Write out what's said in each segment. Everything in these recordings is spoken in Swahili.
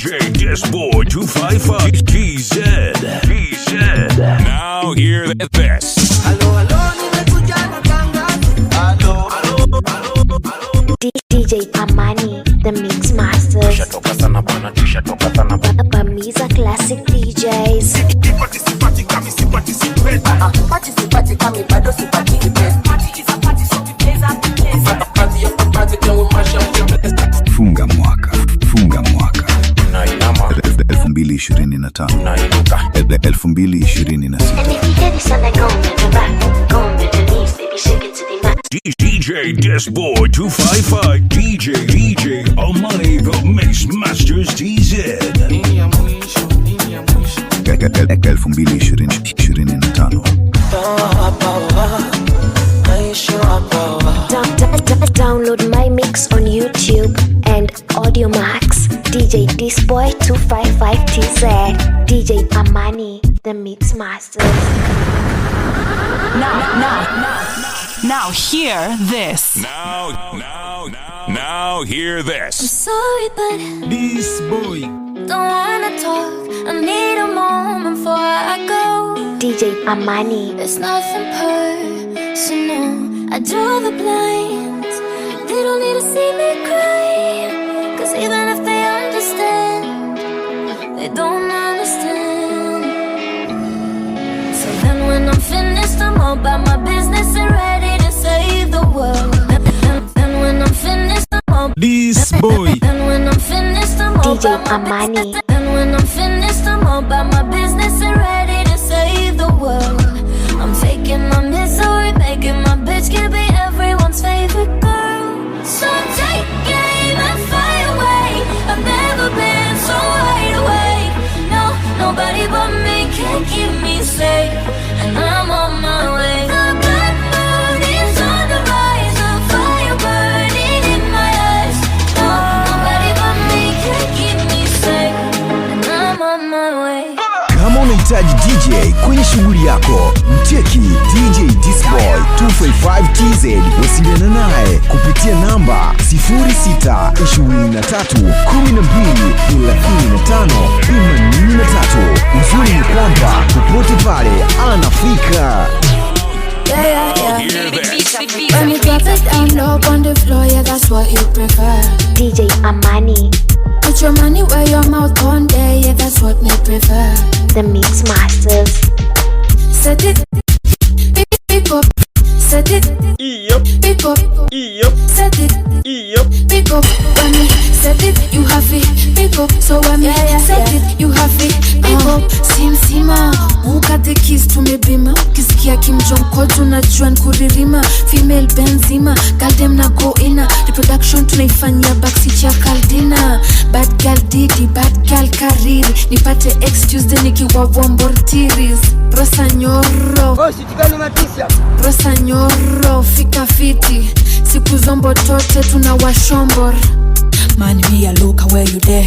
DJ Disboy 255 TZ. Now hear this. DJ Amani, the mix master. Bamiza classic DJs. Funga mwaka 2025 DJ Disboy 255 DJ Amani, the mix masters TZ. 2025 Download my mix on YouTube and Audiomax. DJ Disboy 255 TZ. DJ Amani, the mix masters. Now hear this. Now hear this. I'm sorry, but This boy don't wanna talk. I need a moment before I go. DJ Amani. It's nothing personal. I draw the blinds. They don't need to see me cry. Cause even if they understand, they don't understand. So then when I'm finished, I'm all about my business and ready to save the world. And when I'm finished, I'm all This boy. And when I'm finished, I'm all DJ about my Amani. And when I'm finished, I'm all about my business and ready to save the world. I'm taking my misery, making my bitch can be everyone's favorite girl. So take aim and fly away. I've never been so wide awake. No, nobody but me can keep me safe. And I'm on my way. The blood moon is on the rise. The fire burning in my eyes. No, nobody but me can keep me safe. And I'm on my way. Kama unahitaji DJ kwenye shughuli yako, mcheki DJ Disboy 255 TZ. Wasiliana naye kupitia namba 0612123583. Uzuri ni kwamba popote pale anafika. When you drop it down low on the floor, yeah, that's what you prefer. DJ Amani, Put your money where your mouth on there, yeah, that's what me prefer. the mix masters. Set it, pick up, set it, pick up, set it, pick up. When me set it, you have it, pick up. So when me set it, you have it, pick up. Simsima, ukate kiss tumebima. Kisikia Kim Jong-un tunajua nkuririma. Female Benzima, goddamn na go ina. Reproduction tunaifanyia backseat ya Caldina. Bad girl Didi, bad girl Kariri. Nipate excuse de nikiwa Wombortiris. Rosa nyoro, Rosa nyoro, fika fiti. Siku zombo tote tunawashombor. Man, me a look where you there.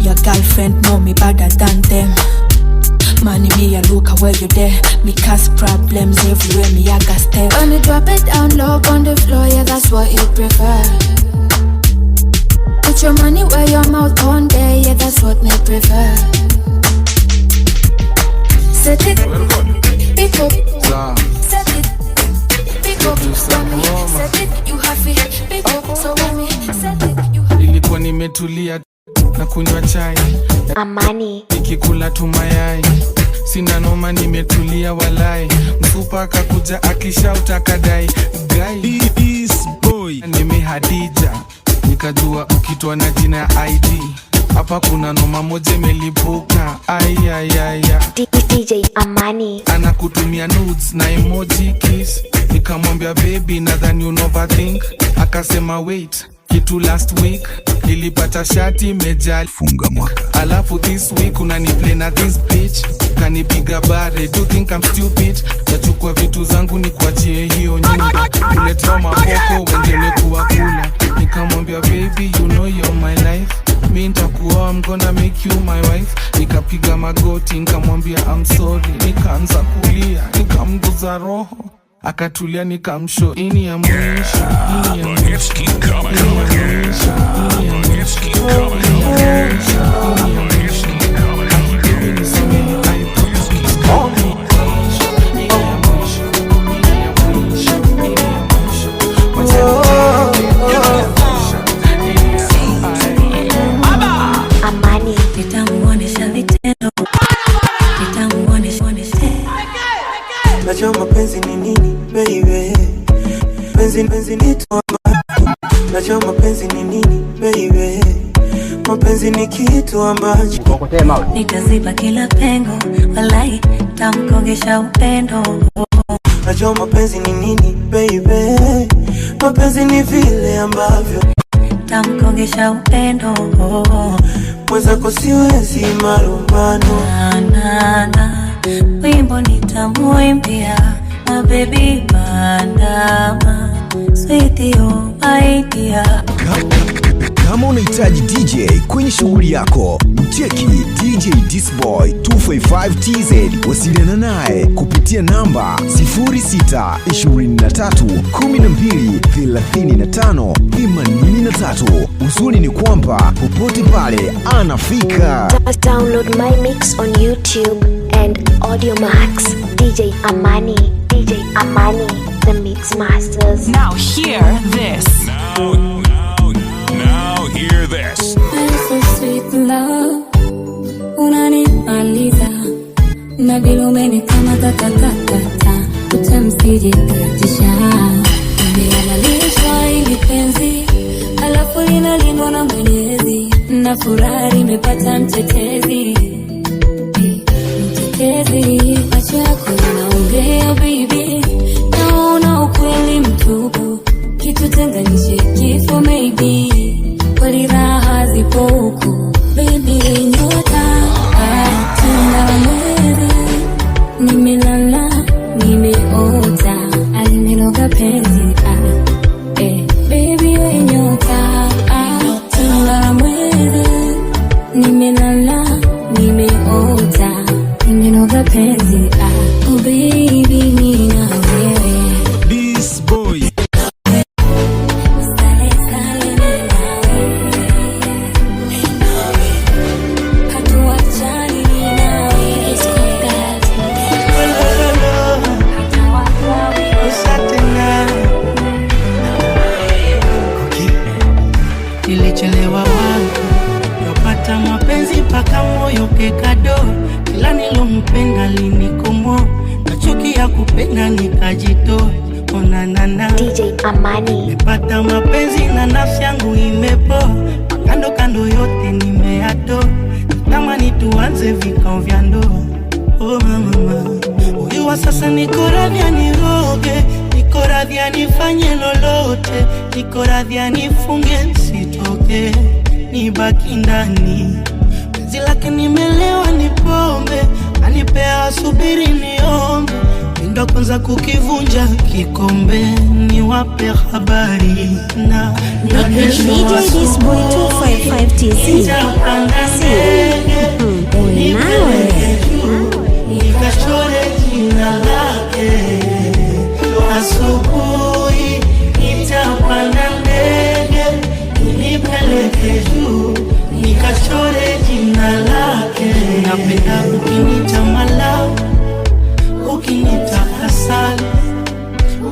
Your girlfriend know me better than them. Man, me a look where you there. Me cause problems everywhere, me a got step. When you drop it down low on the floor, yeah, that's what you prefer. Put your money where your mouth on there, yeah, that's what me prefer. Set it, pick up, set it, pick up. When me set it, you have it, pick up. So when me set it, you have it. Nilikuwa nimetulia na kunywa chai, Amani, nikikula tu mayai. Sina noma, nimetulia walai. Mfupa akakuja akishauta akadai guy this boy nime Hadija, nikajua ukitwa na jina ya ID hapa kuna noma moja imelipuka. DJ Amani, Anakutumia nudes na emoji kiss. Nikamwambia baby nadhani you overthink. Akasema wait, kitu last week nilipata shati mejali. Funga mwaka Alafu this week unaniplay na this bitch. Kanipiga bare, do think I'm stupid. Nachukua vitu zangu ni kuachie hiyo nyumba. Uletea mapoko wengine kuwa kula. Nikamwambia baby you know you're my life. Mi nitakuoa, I'm gonna make you my wife. Nikapiga magoti, nikamwambia I'm sorry. Nikaanza kulia, nikamguza roho. Akatulia nikamsho ini ya mwisho, ini ya mwisho, ini ya mwisho, ini ya mwisho, ini ya mwisho. mapenzi ni kitu ambacho nitaziba kila pengo, walai tamkongesha upendo. Najua mapenzi ni nini baby, mapenzi ni vile ambavyo tamkongesha upendo. Mwenzako siwezi marumbano. Wimbo nitamuimbia, my baby bandama, sweetie oh my dear. Kama unahitaji DJ kwenye shughuli yako, mcheki DJ Disboy 255TZ. Wasiliana naye kupitia namba 0623123583. Uzuri ni kwamba popote pale anafika. Download my mix on YouTube and Audiomax. DJ Amani, the Mix Masters. Now hear this. Now hear this. So sweet love, unanimaliza na vile umenikama tatatatata, utamsije katisha. Nimehalalishwa ili penzi, alafu linalindwa na Mwenyezi, na furaha nimepata mtetezi. Macho yako yanaongea baby, naona ukweli mtupu, kitu tenganishe kifo maybe, kweli raha zipo huku baby. Nyota tunda mwezi, nimelala nimeota, alimenoga penzi baby we nyota tunda mwezi, nimelala nimeota, alimenoga penzi oh baby nina wewe. This boy. Nilichelewa wangu, yopata mapenzi paka moyo kekado. Kila nilompenda linikomo, nachuki ya kupenda nikajito. Onanana DJ Amani, nimepata mapenzi na nafsi yangu imepo, kando kando yote nimeato. Natamani tuanze vikao vya ndoa. Oh mama, huyu wa sasa niko radhi niroge, niko radhi nifanye lolote, niko radhi nifunge sitoke, nibaki ndani. Penzi lake nimelewa ni pombe, anipea subiri niombe, ndo kwanza kukivunja kikombe, niwape habari na DJ Disboy 255TZ. Nikachore jina lake, asubuhi nitapanda ndege, nipeleke juu, nikachore jina lake. Napenda ukinita Malawi, ukinita asali,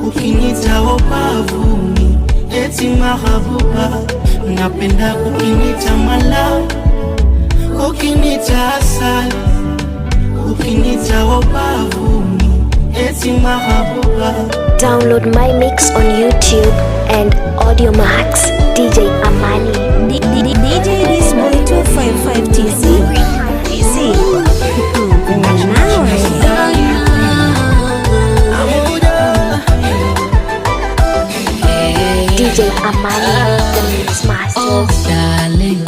ukinita obavuni, eti mahabuba. Napenda ukinita Malawi, ukinita asali, ukinita obavuni, eti mahabuba. download my mix on YouTube and Audiomax. DJ Amani, DJ Disboy 255TZ. DJ Amani, the Mix Masters. Oh darling,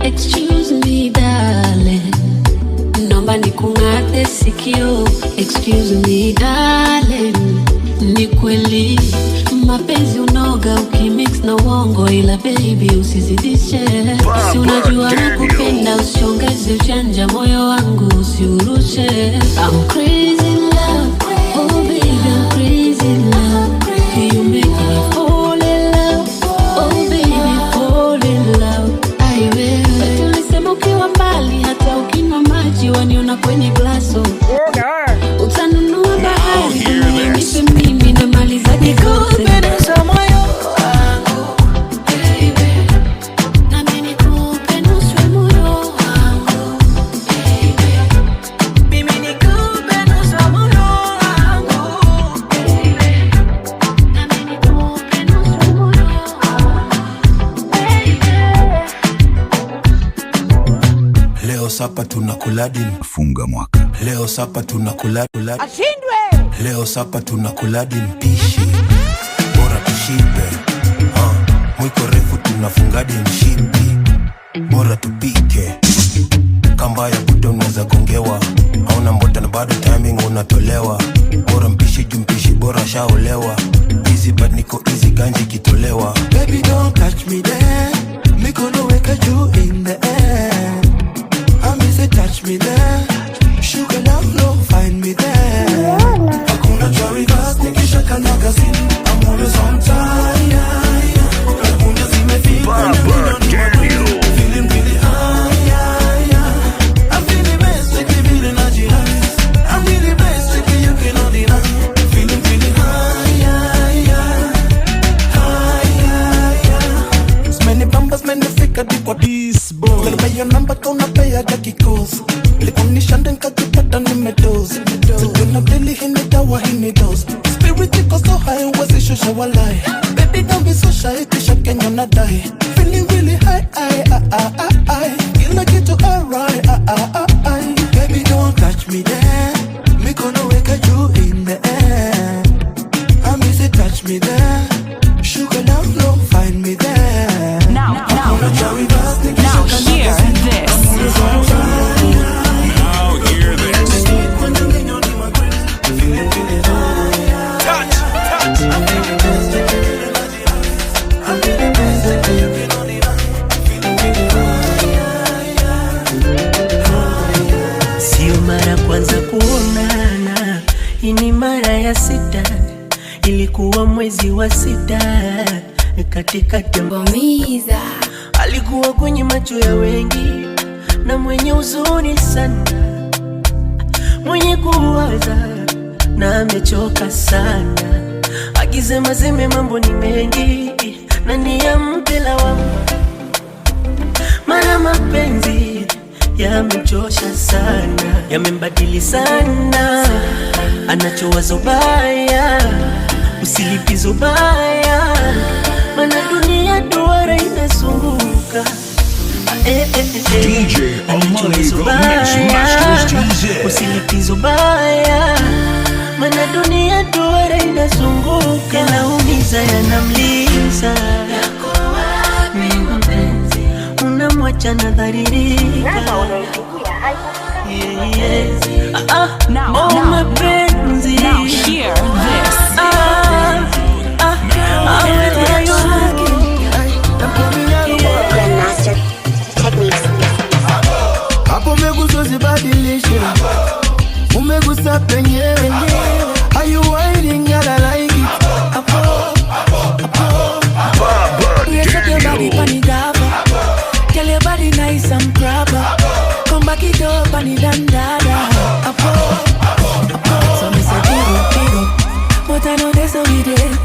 excuse me darling, nomba nikungate sikio. Excuse me darling, ni kweli mapenzi unoga ukimix na uongo, ila baby usizidishe. Si unajua nakupenda, usiongeze ujanja, moyo wangu usiurushe. I'm crazy in love, oh baby I'm crazy in love. You make me fall in love, oh baby fall in love. I will. Tulisema ukiwa mbali, hata ukinywa maji waniona kwenye glaso. Utanunua bahari, nipe mimi na mali zake zote. Moyo wangu baby, na mimi nikupe nusu moyo Leo sapa tunakuladi funga mwaka. Leo sapa tunakuladi ashindwe. Leo sapa tunakuladi mpishi bora tushibe. Mwiko refu tunafungadi mshipi bora tupike. Kamba ya buto unaweza gongewa. Hauna mbota na bado timing unatolewa. Bora mpishi jumpishi bora shaolewa. Easy but niko easy ganji kitolewa. Baby don't touch me there. Me gonna wake you in the air. I miss it, touch me there. Sugar love low, find me there. Hakuna cherry gas, nikisha kanyaga zini. I'm always on time. Hakuna zimefika. Baba Daniel. Feeling really high. I'm feeling basic, feeling nice. I'm really basic, you cannot deny. Feeling really high. Many bambas, many fika dikwa this boy. Gonna pay your number, gonna pay a jackie calls. Likunisha ndenka jipata nimedozi. Sikuna deli hini dawa hini dose. Spirit iko so high, wazi shusha walai. Baby don't be so shy, kisha Kenya nadai. Feeling really high, Kila kitu alright, Baby don't touch me there. Me gonna wake you in the air. I miss it, touch me there. Sugar love low, find me there. Now hear this. Sio mara kwanza kuonana, hii ni mara ya 6. Ilikuwa mwezi wa 6 katikati ya maumiza. Alikuwa kwenye macho ya wengi na mwenye huzuni sana, mwenye kuwaza na amechoka sana. Akisema seme mambo ni mengi na niyampe lawama, maana mapenzi yamechosha sana, yamembadili sana. Anachowazo baya usilipizo baya, maana dunia duara inazunguka. DJ Amani the Mixmasters TZ. Usilipizo baya, maana dunia duara inazunguka. Yanaumiza yanamliza, unamwacha na dharirika. Now hear this. Grandmaster Techniques. Hapo meguso zibadilishe. Umegusa penyewe. Are you whining? I like it. Tell your body nice and proper. Come back it up and it dandada. So me say big up. But I know that's how we did.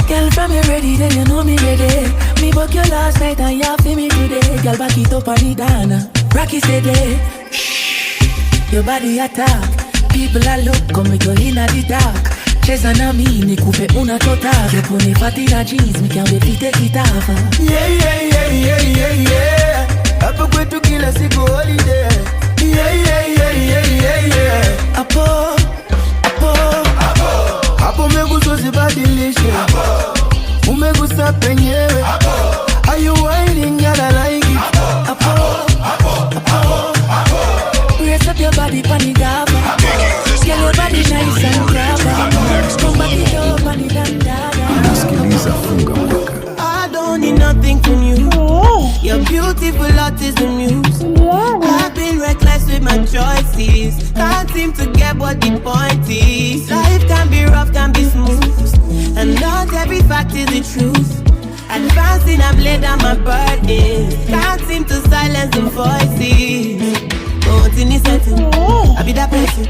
Girl from you ready, then you know me ready. Me book you last night and you feel me today. Girl back it up and it dana. Rocky steady. Your body attack. People are look, come me go in at the dark. Cheza na mi, nikupe unachotaka. Kepone fati na jeans, me can't wait to take it off. Yeah. Hapo kwetu kila siku holiday. Yeah. Hapo meguso zibadilishe. Umegusa penyewe. Are you whining? I like it. Raise up your body, pani gaba. Get your body nice and grabber. Come back it up and it Unasikiliza funga mwaka. I don't need nothing from you. Your beautiful heart is the muse. I've been reckless with my choices. Can't seem to get what the point is. Life can be rough, can be smooth, and not every fact is the truth. Advancing, I've laid down my burden. Can't seem to silence the voices. Oh, it's in the setting. I be that person.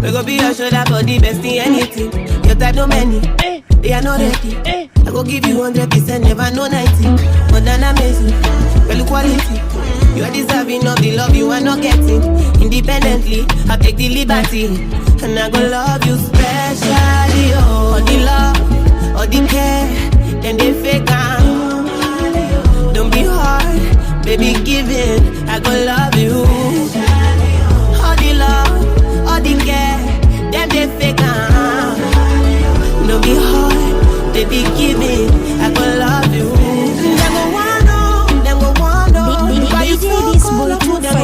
We go be your shoulder for the best in anything. Your type no many, they are not ready. I go give you 100%, never no 90. More than amazing, well quality. You are deserving of the love you are not getting. Independently, I take the liberty, and I go love you specially. Oh, all the love, all the care, then they fake out. Don't be hard, baby, give it. I go love you.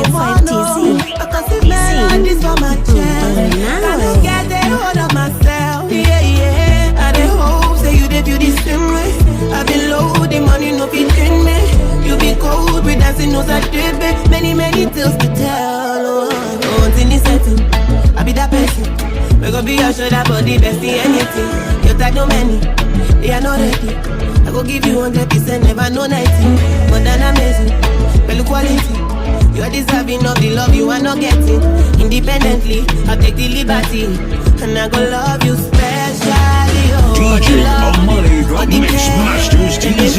255TZ. This for my chest. I don't get the hold of myself. Yeah. I don't hope say you did you the same way. I been low, the money no fit in me. You be cold, we dancing no side baby. Many tales to tell. Oh, until this settle, I be that person. We gon' be your shoulder for the best in anything. You take no money, they are not ready. I go give you 100%, never no 90. But then amazing, well quality. You are deserving of the love you are not getting. Independently, I'll take the liberty. And I go love you specially. Oh, DJ Amani, the Mix Masters TZ.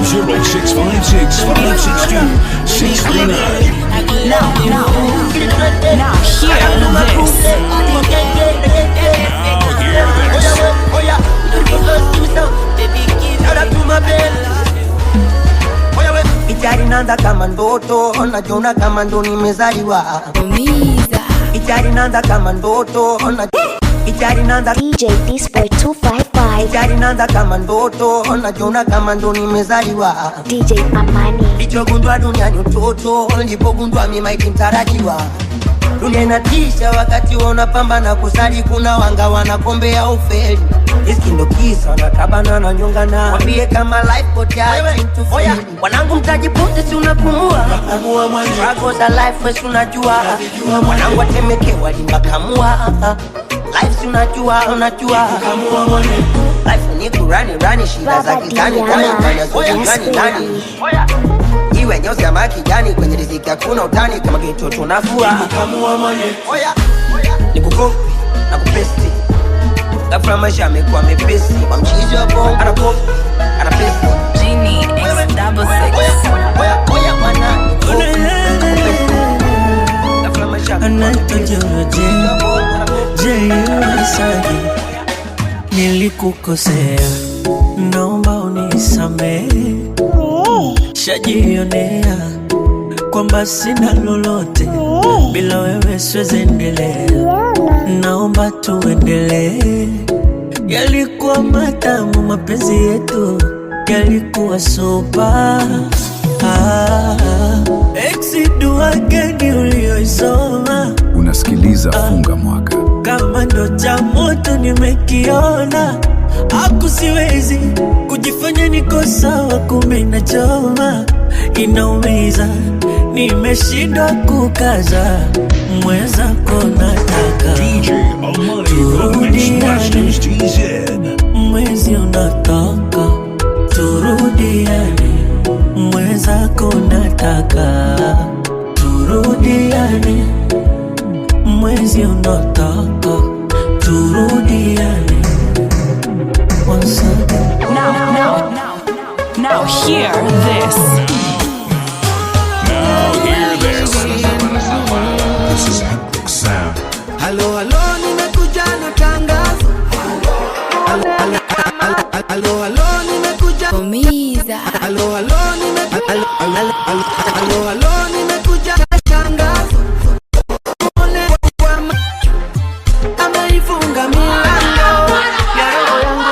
0656 562 639. Now, hear Ijarinanda kama ndoto, najiona kama ndo nimezaliwa. Ijarinanda kama ndoto, Ijarinanda DJ Disboy 255. Ijarinanda kama ndoto, najiona kama ndo nimezaliwa. DJ Amani. Nilichogundua duniani utoto, nilipogundua mimi maiti mtarajiwa. Dunia inatisha wakati unapambana kusali, kuna wanga wanakombea ufeli. Riski ndo kisa na kabana na nyongana. Wambie kama life pot ya into feel. Wanangu mtajipunte si unapumua. Struggles a life wesi unajua. Wanangu watemekewa limbakamua. Life si unajua. Life ni kurani shida za kitani. Kanya zote nani. Iwe nyeusi ya makijani, kwenye riziki hakuna utani. Kama kito tunafua nikukopi na kupesti. Gafra maisha amekuwa mepesi. Kwa mchizi wa bongo anakopi, anapesti. Genie X66. Oya wana nikukopi na kupesti. Gafra maisha anaitwa J.U.S.I. Nilikukosea, naomba unisamehe. Shajionea kwamba sina lolote, bila wewe siwezi endelea. Naomba tuendelee. Yalikuwa matamu mapenzi yetu, yalikuwa sopa. Exidua gani ulioisoma. Unasikiliza Funga Mwaka. Kama ndo cha moto nimekiona, aku siwezi kujifanya niko sawa, kumbe inachoma, inaumiza. Nimeshindwa kukaza, mweza konataka DJ Amani, the Mix Masters TZ. mwezi unataka turudiane, mweza konataka turudiane, mwezi unataka turudiane. Once again. Now hear this. Now hear this. This is Epic Sound. Hello, nimekuja na tangazo. Hello, nimekuja Umiza. Hello, nimekuja na tangazo. Ameifunga milango ya roho yangu.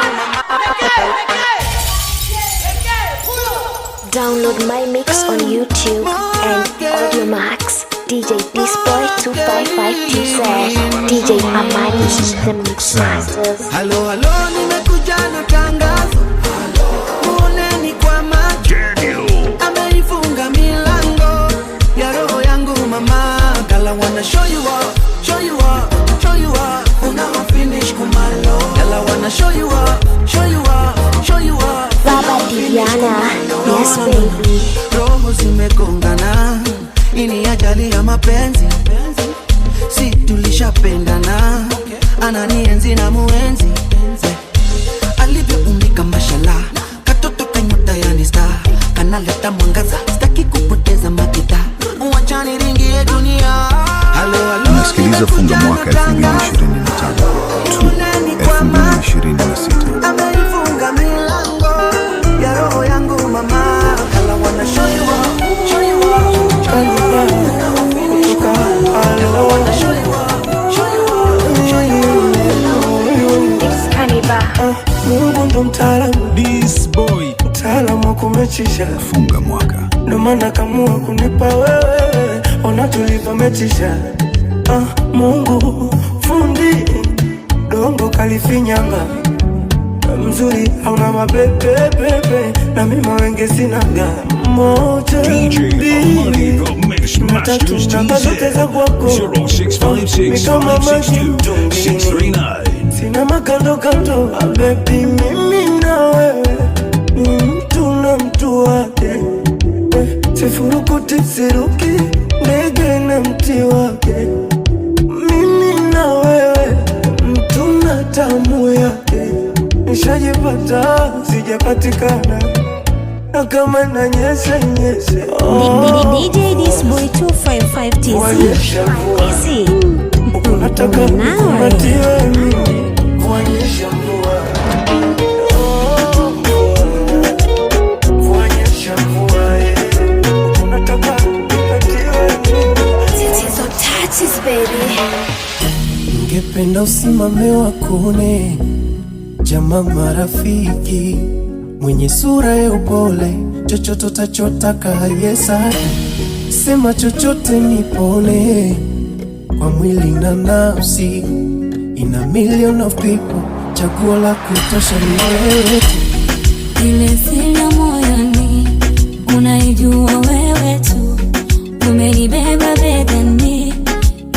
Download my mix on YouTube and Audio Max. DJ Disboy 255TZ. DJ Amani, the Mix Masters. Hello, nimekuja na tangazo. Muoneni kwa macho. Ameifunga milango ya roho yangu mama. Girl, I wanna show you up. Una finish kumalo. Girl, I wanna show you up. Baba Diana, yes baby. Roho zimegongana, ini ajali ya mapenzi. Si tulishapendana, ananienzi na muenzi. Alivyoumbika mashallah, katoto kanyota yani star. Kanaleta mwangaza, sitaki kupoteza makita. Wacha niringie dunia. Unasikiliza Funga Mwaka 2025 tu 2026. Ameifunga milango ya roho yangu mama. Girl, I wanna show you up. Mungu ndo mtaalamu, Funga Mwaka. ndo maana kamua kunipa wewe. chachisha. Mungu fundi dongo kalifinyanga, mzuri hauna mabebe na mima wenge sinaga. Moja mbili matatu namba zote za kwako, mikama maji mtungini, sina makando kando. Baby mimi na wewe mtu na mtu wake, sifurukuti siruki ndege na mti wake. Mimi na wewe mtu na tamu yake, nishajipata sijapatikana na kama na nyesha. DJ Disboy 255 TZ. Easy. Unataka kupatiwe mimi kuonyesha mvua. Kuonyesha mvua. Unataka kupatiwe mimi. So touches baby. Ningependa usimame wakune jamaa marafiki, mwenye sura ya upole, chochote utachotaka yesa, sema chochote nipone, kwa mwili na nafsi. In a million of people, chaguo la kutosha ni wewe. Ile sina moyoni, unaijua wewe tu, umenibeba begani,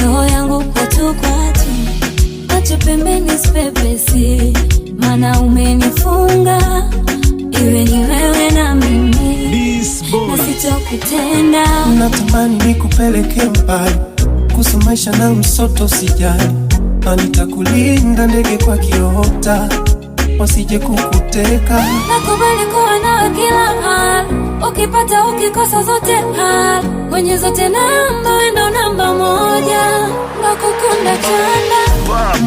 roho yangu kwatu kwatu, acha pembeni spepesi, mana umenifunga, iwe ni wewe na mimi, na sitokutenda. Natamani nikupeleke mbali, kusumaisha na msoto sijali, na nitakulinda ndege kwa kiota, wasije kukuteka. Nakubali kuwa nawe kila hali, ukipata ukikosa zote hali, kwenye zote namba wendo namba moja, nakukunda chanda.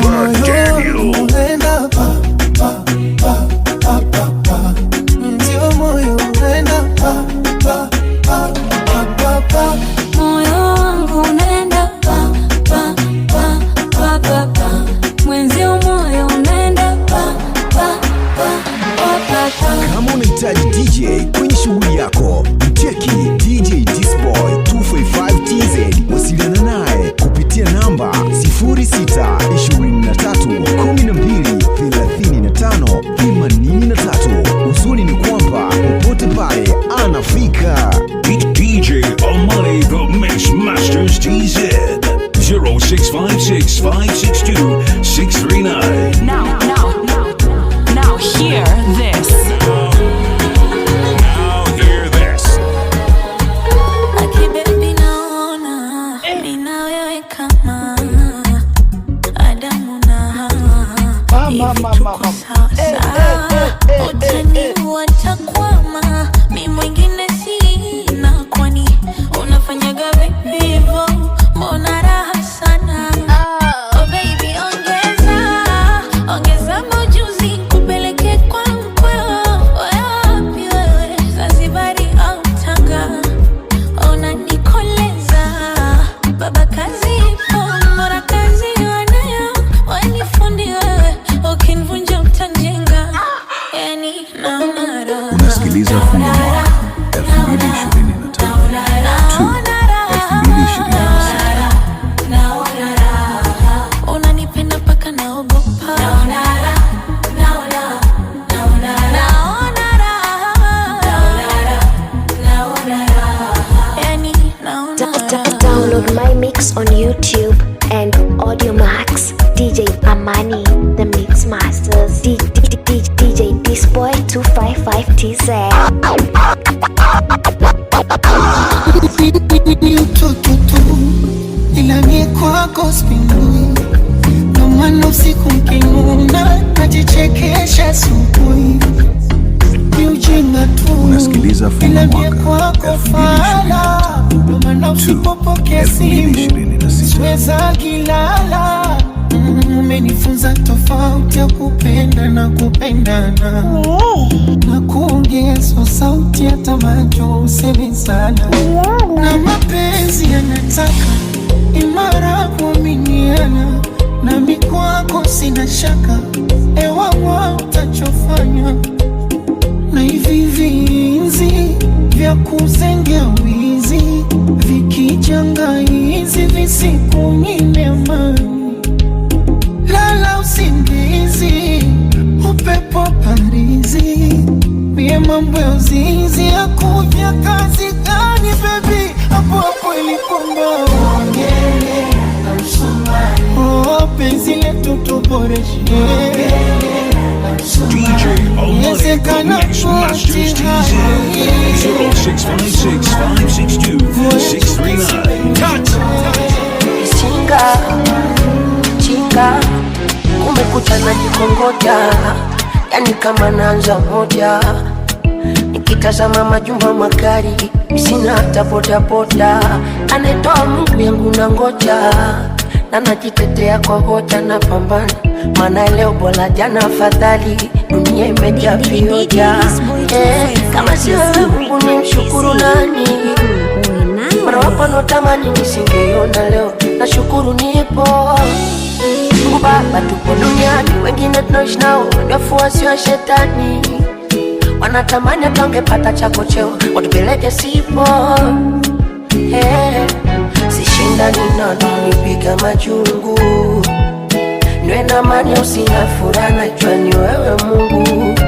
Moyo unaenda pa pa pa pa pa pa, ndio moyo unaenda pa pa pa pa pa pa, moyo wangu unaenda pa pa pa pa pa pa, mwenzi moyo unaenda pa pa pa pa pa pa. Kama unahitaji DJ kwenye shughuli yako, mcheki DJ Disboy 255 TZ. Wasiliana naye kupitia namba 0623123583. Uzuri ni kwamba popote pale anafika. DJ Amani the Mix Masters TZ 0656562639. Now hear this. Akibebi naona mina wewe kama Adamu na Hawa, hivi tuko sawa sawa, utaniua takwama, mi mwingine sina, kwani unafanyaga vipi hivyo, mbona raha sana. Oh baby ongeza majuzi, kupeleke kwa mkweo, wapi wewe Zanzibari au Tanga, unanikoleza baba kazi ipo, mara kazi wanayo, wanifundi wewe, ukinivunja utanjenga, yani naona raha. Unasikiliza Funga Mwaka 2023 unanipenda paka naogopa, yani Download my mix on YouTube and Audio Max. DJ Amani, the Mix Masters. DJ Disboy 255 TZ. Ni utoto tu, ila mie kwako spindui, ndo maana usiku mkinuna najichekesha asubuhi. Ni ujinga tu, ila mie kwako fala, ndo maana usipopokea simu siweza kilala. Umenifunza tofauti ya kupenda na kupendana, na kuongeza sauti hata macho useme sana, na mapenzi yanataka imara kuaminiana, na mikwako sina shaka ewawa utachofanya, na hivi vinzi vya kuzengea wizi vikijanga hizi ili sikunyime amani. Lala usingizi, upepo parizi, mie mambo ya uzinzi ya kuvya kazi gani baby, hapo hapo iliponga oh, penzi letu tuboreshe DJ Amani, the Mix Masters TZ. 0656562639. Cut! Chinga kumekucha na jikongoja, yani kama naanza moja. Nikitazama majumba magari, sina hata bodaboda. Anetoa Mungu yangu na ngoja, na najitetea kwa hoja na pambana. Maana leo bora jana afadhali, dunia imejaa vioja. Kama si wewe Mungu ni mshukuru nani? Mara wapo notamani nisingeiona leo, nashukuru nipo. Mungu Baba tupo duniani, wengine tunaishi nao wafuasi wa shetani. Wanatamani tungepata chako cheo, watupeleke sipo. Sishindani na nipiga majungu, niwe na amani usina furaha, najua ni wewe Mungu.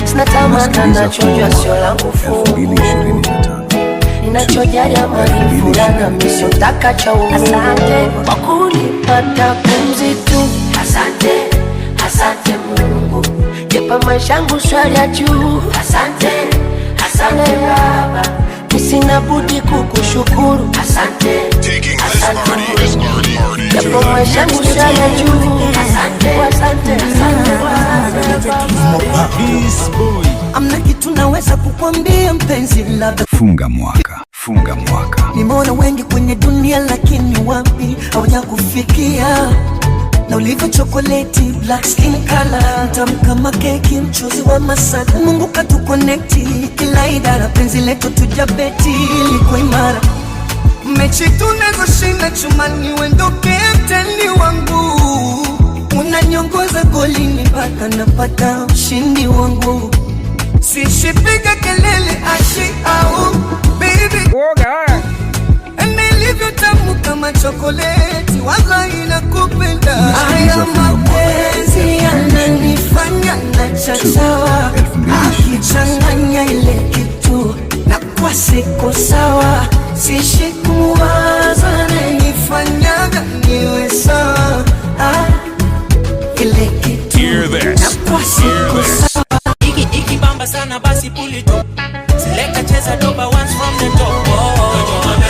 Sina tamaa nachojua sio langu fungu, ninachojali amani furaha na mimi sitaka cha uongo. Asante kwa kunipata pumzi tu, asante, asante Mungu. Jepa maisha yangu swali ya juu, asante, asante Baba. Sina budi kukushukuru, asante, asante Mungu. Jepa maisha yangu swali ya juu, asante, asante, asante Baba. Amna kitu naweza kukwambia mpenzi, labda Funga mwaka, funga mwaka. nimeona wengi kwenye dunia lakini wapi hawajakufikia. Na ulivyo chokoleti, black skin color, tamu kama keki, mchuzi wa masaka. Mungu katukonekti, kila idara, penzi letu tujabeti, liko imara. Mechi tunazoshinda chumani, wendo kapteni wangu. Unanyongoza golini mpaka napata ushindi wangu. Sishipiga kelele ashi au baby, nilivyo tamu kama chokoleti, wallahi nakupenda. Haya mapenzi yananifanya nachachawa, akichanganya ile kitu na kwa siko sawa. Sishi kuwaza nanifanyaga niwe sawa, ile kitu na kwa siko sawa. Iki bamba sana basi pull it up. Select a cheza doba once from the top.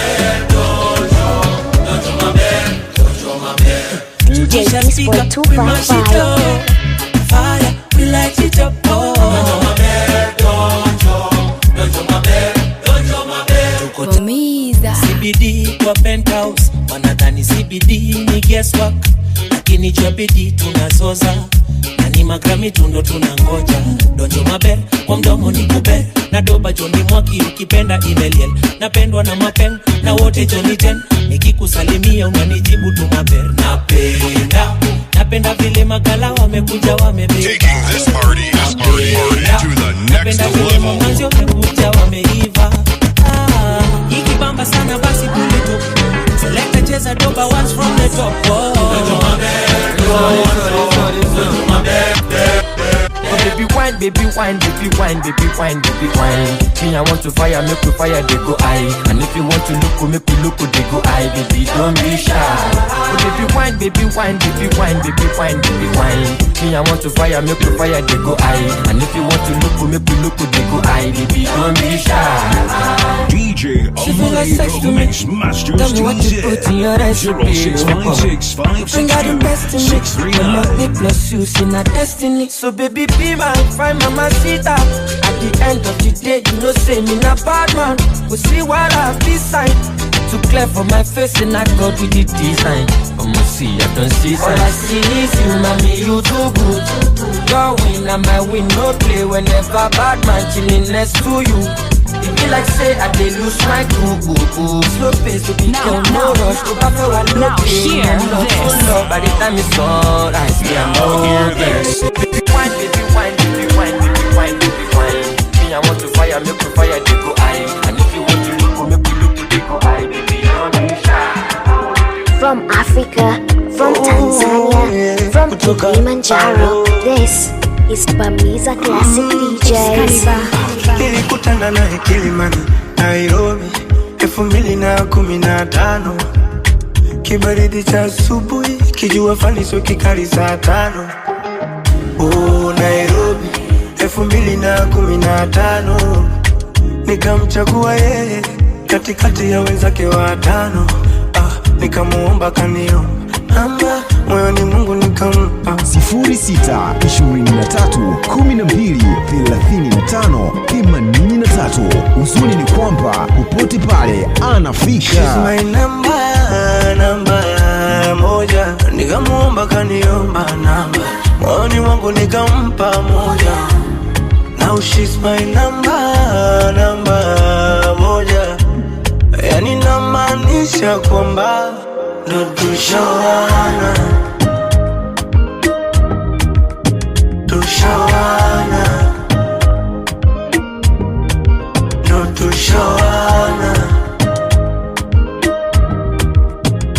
DJ Disboy 255. Fire, we light it up. CBD kwa penthouse, wanadhani CBD ni guesswork, lakini jabidi tunazoza. Nani magrami tundo tunangoja. Donjo maber, kwa mdomo ni kuber. Na doba Johnny Mwaki ukipenda imeliel. Napendwa na mapeng, na wote Johnny Ten. Nikikusalimia unanijibu tu maber. Napenda vile magala wamekuja wamebeba. Taking this party to the next level. Mwanzi wamekuja wameiva. Ikibamba sana basi kulito. Select a cheza doba once from the top. Baby wine, baby wine, baby wine, baby wine, baby wine. Me I want to fire, make you fire, they go high. And if you want to look, make you look, they go high. Baby, don't be shy. Baby wine, baby wine, baby wine, baby wine, baby wine. Me I want to fire, make you fire, they go high. And if you want to look, make you look, they go high. Baby, don't be shy. DJ Amani, the Mix Masters Tell me what you put in your recipe. Bring out the best in me. I'm not me plus you, see not destiny. So baby, be my fine mamacita. At the end of the day, you know say me not bad man. We see what I've decided. Too clear for my face and I got with the design. I'ma see, I don't see sign. All I see is you, mommy, you do good. Your win and my win, no play. Whenever bad man chilling next to you, it be like say I dey lose my cool. Slow pace to be no rush. To back for a low pain. By the time it's all I see I'm over. Baby wine, baby wine, baby wine, baby wine, baby wine. Me I want to fire, make you fire, they go high. And if you want to look, make you look, they go high, baby. Africa, from Tanzania, from Kilimanjaro. This is Bamiza Classic DJs. Nilikutana naye Kilimani, Nairobi 2015. Kibaridi cha asubuhi, kijua fani so kikali saa 5. Oh, Nairobi 2015. Nikamchagua yeye katikati ya wenzake 5. Nikamuomba kanio namba, moyoni Mungu nikampa 0623123583. Uzuri ni kwamba popote pale anafika. She's my namba moja. Nikamuomba kaniomba namba, moyoni Mungu nikampa 1. Now she's my namba moja. Yani namaanisha kwamba ndo tushawana. Ndo tushawana.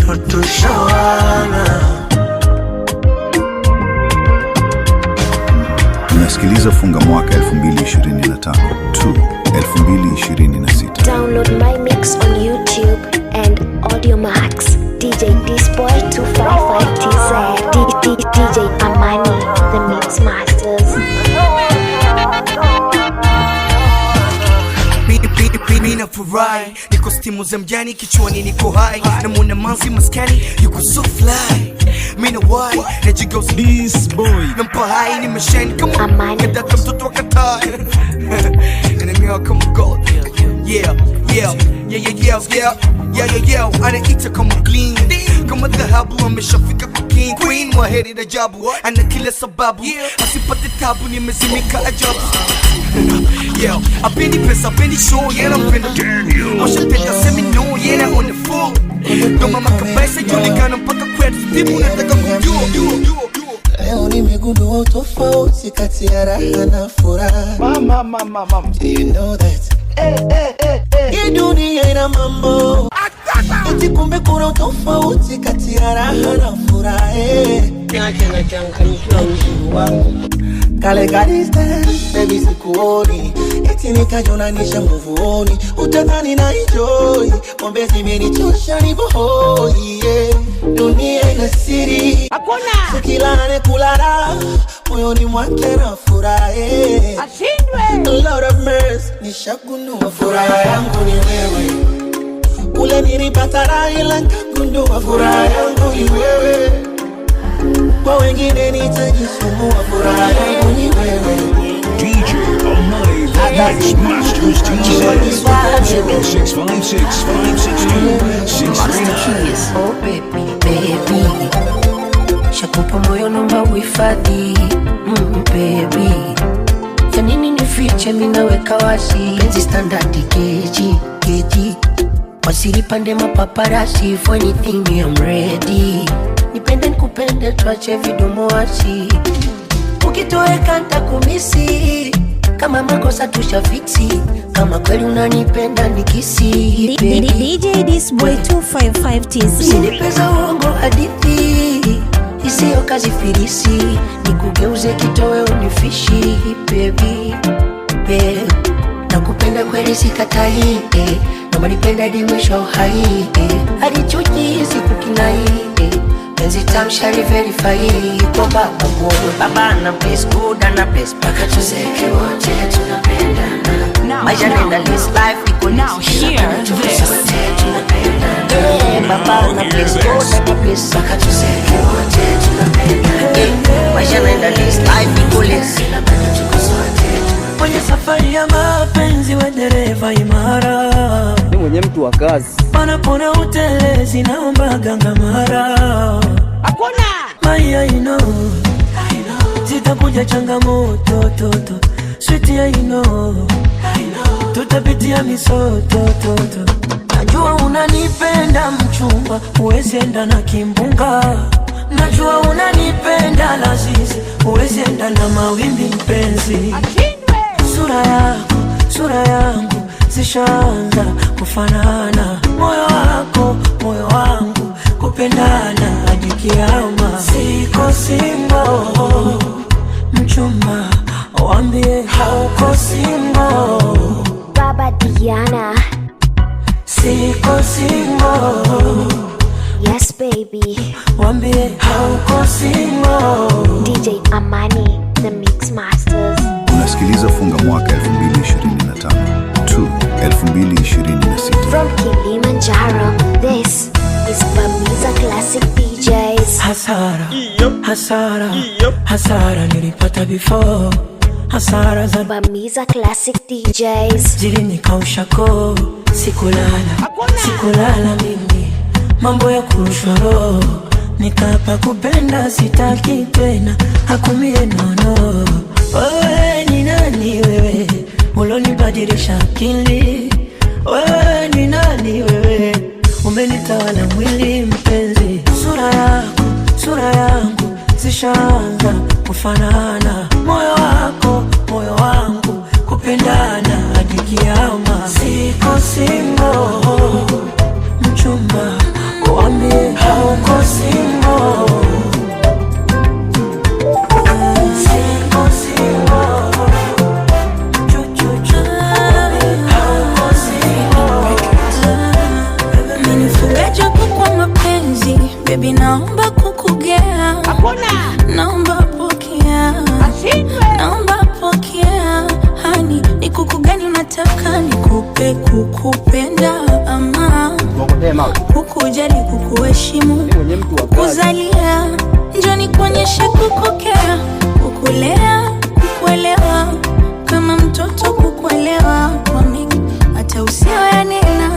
Ndo tushawana. Unasikiliza Funga Mwaka 2025 to 2026. Download my mix on YouTube and Audiomax. DJ Disboy 255TZ. DJ Amani, the Mix Masters. Mina furahi, niko stimu za mjani, kichwani niko high. Namuna manzi maskani, yuko so fly. Mina why, najigosi Disboy. Nampa high, ni mashine kama Amani. Nadaka mtoto wa Katai. Enemy kama God. Yeah. Anaita kama clean, kama dhahabu ameshafika kwa king. Queen waheri na jabu, ana kila sababu asipate tabu, nimezimika ajabu. Apendi pesa, apendi show, yeah nampenda Washatenda semi no, yeah on the full. Ndo mama kabisa julikana mpaka kwetu, timu nataka kujua. Leo nimegundua utofauti kati ya raha na furaha. Mama. Do you know that? Hii dunia ina mambo, eti kumbe kuna utofauti kati ya raha na furaha. Kale distance, baby sikuoni, eti nikajonanisha nguvuoni. Utadhani na enjoy, pombe zimenichosha nibohoi. Dunia ina siri, hakuna sikilane kulala, moyoni mwake na furaha. Ashindwe Lord of mercy, nishagundua furaha yangu ni wewe. Ule nilipata raha ila nikagundua furaha yangu ni wewe. Kwa wengine nitajisumbua, furaha yangu ni wewe. DJ Amani, the Mix Masters DJs. 0656562639. Oh baby, shakupa moyo nomba uhifadhi. Baby, ya nini nifiche minaweka wazi. Penzi standard keji wasiri pande mapaparasi. For anything I'm ready. Nipende nikupende tuache vidomo wazi. Ukitoweka nitakumisi, kama makosa tushafiksi. Kama kweli unanipenda nikisi. DJ Disboy 255TZ. Usinipeza uongo hadithi isiyo kazi firisi. Nikugeuze kitowe unifishi. Baby, nakupenda kweli sikatai. Noma nipenda hadi mwisho wa uhai. Hadi chuki sikukinai. Penzi tamshari verify. Kwa baba mwowe, baba na place good and a place. Paka tuzeke wote tunapendana. Maisha nenda this life iko now here this. Baba na place good and a place. Paka tuzeke wote tunapendana. Maisha nenda this life iko less. Kwenye safari ya mapenzi we dereva imara. Ni mwenye mtu wa kazi. Panapona utelezi naomba ganga mara. Hakuna Maya I know. Zitakuja changamoto toto. Sweetie I know. Tutapitia misoto toto. Najua unanipenda mchumba, huwezi enda na kimbunga. Najua unanipenda lazizi, huwezi enda na mawimbi mpenzi. Sura yangu zishaanza kufanana. Moyo wako, moyo wangu kupendana. kiama. Siko single, mchumba wambie hauko single. Baba Diana, siko single. Yes baby, wambie hauko single. DJ Amani, the Mix Masters. Unasikiliza Funga Mwaka 2025 to 2026. From Kilimanjaro, this is Bamiza Classic DJs. Hasara, hasara, hasara nilipata before. Hasara za Bamiza Classic DJs. zilinikausha koo. Sikulala mimi, mambo ya kurushwa roho. Nikapa kupenda sitaki tena, hakumie nono. Wewe ni nani wewe, ulonibadilisha akili? Wewe ni nani wewe, umenitawala mwili mpenzi. Sura yangu zishaanza kufanana. Moyo wangu kupendana hadi kiama. Siko single, mchumba wambie hauko single. Siko single, hauko single. Minifunga japo kwa mapenzi, baby naomba kukugea. Naomba pokea, naomba pokea. Hani, ni kuku gani unataka nikupe? Kukupenda ama kukujali, kukuheshimu, kukuzalia. Njoo nikuonyeshe kukokea, kukulea, kukuelewa. Kama mtoto kukuelewa, kwa mingi hata usiwe nena.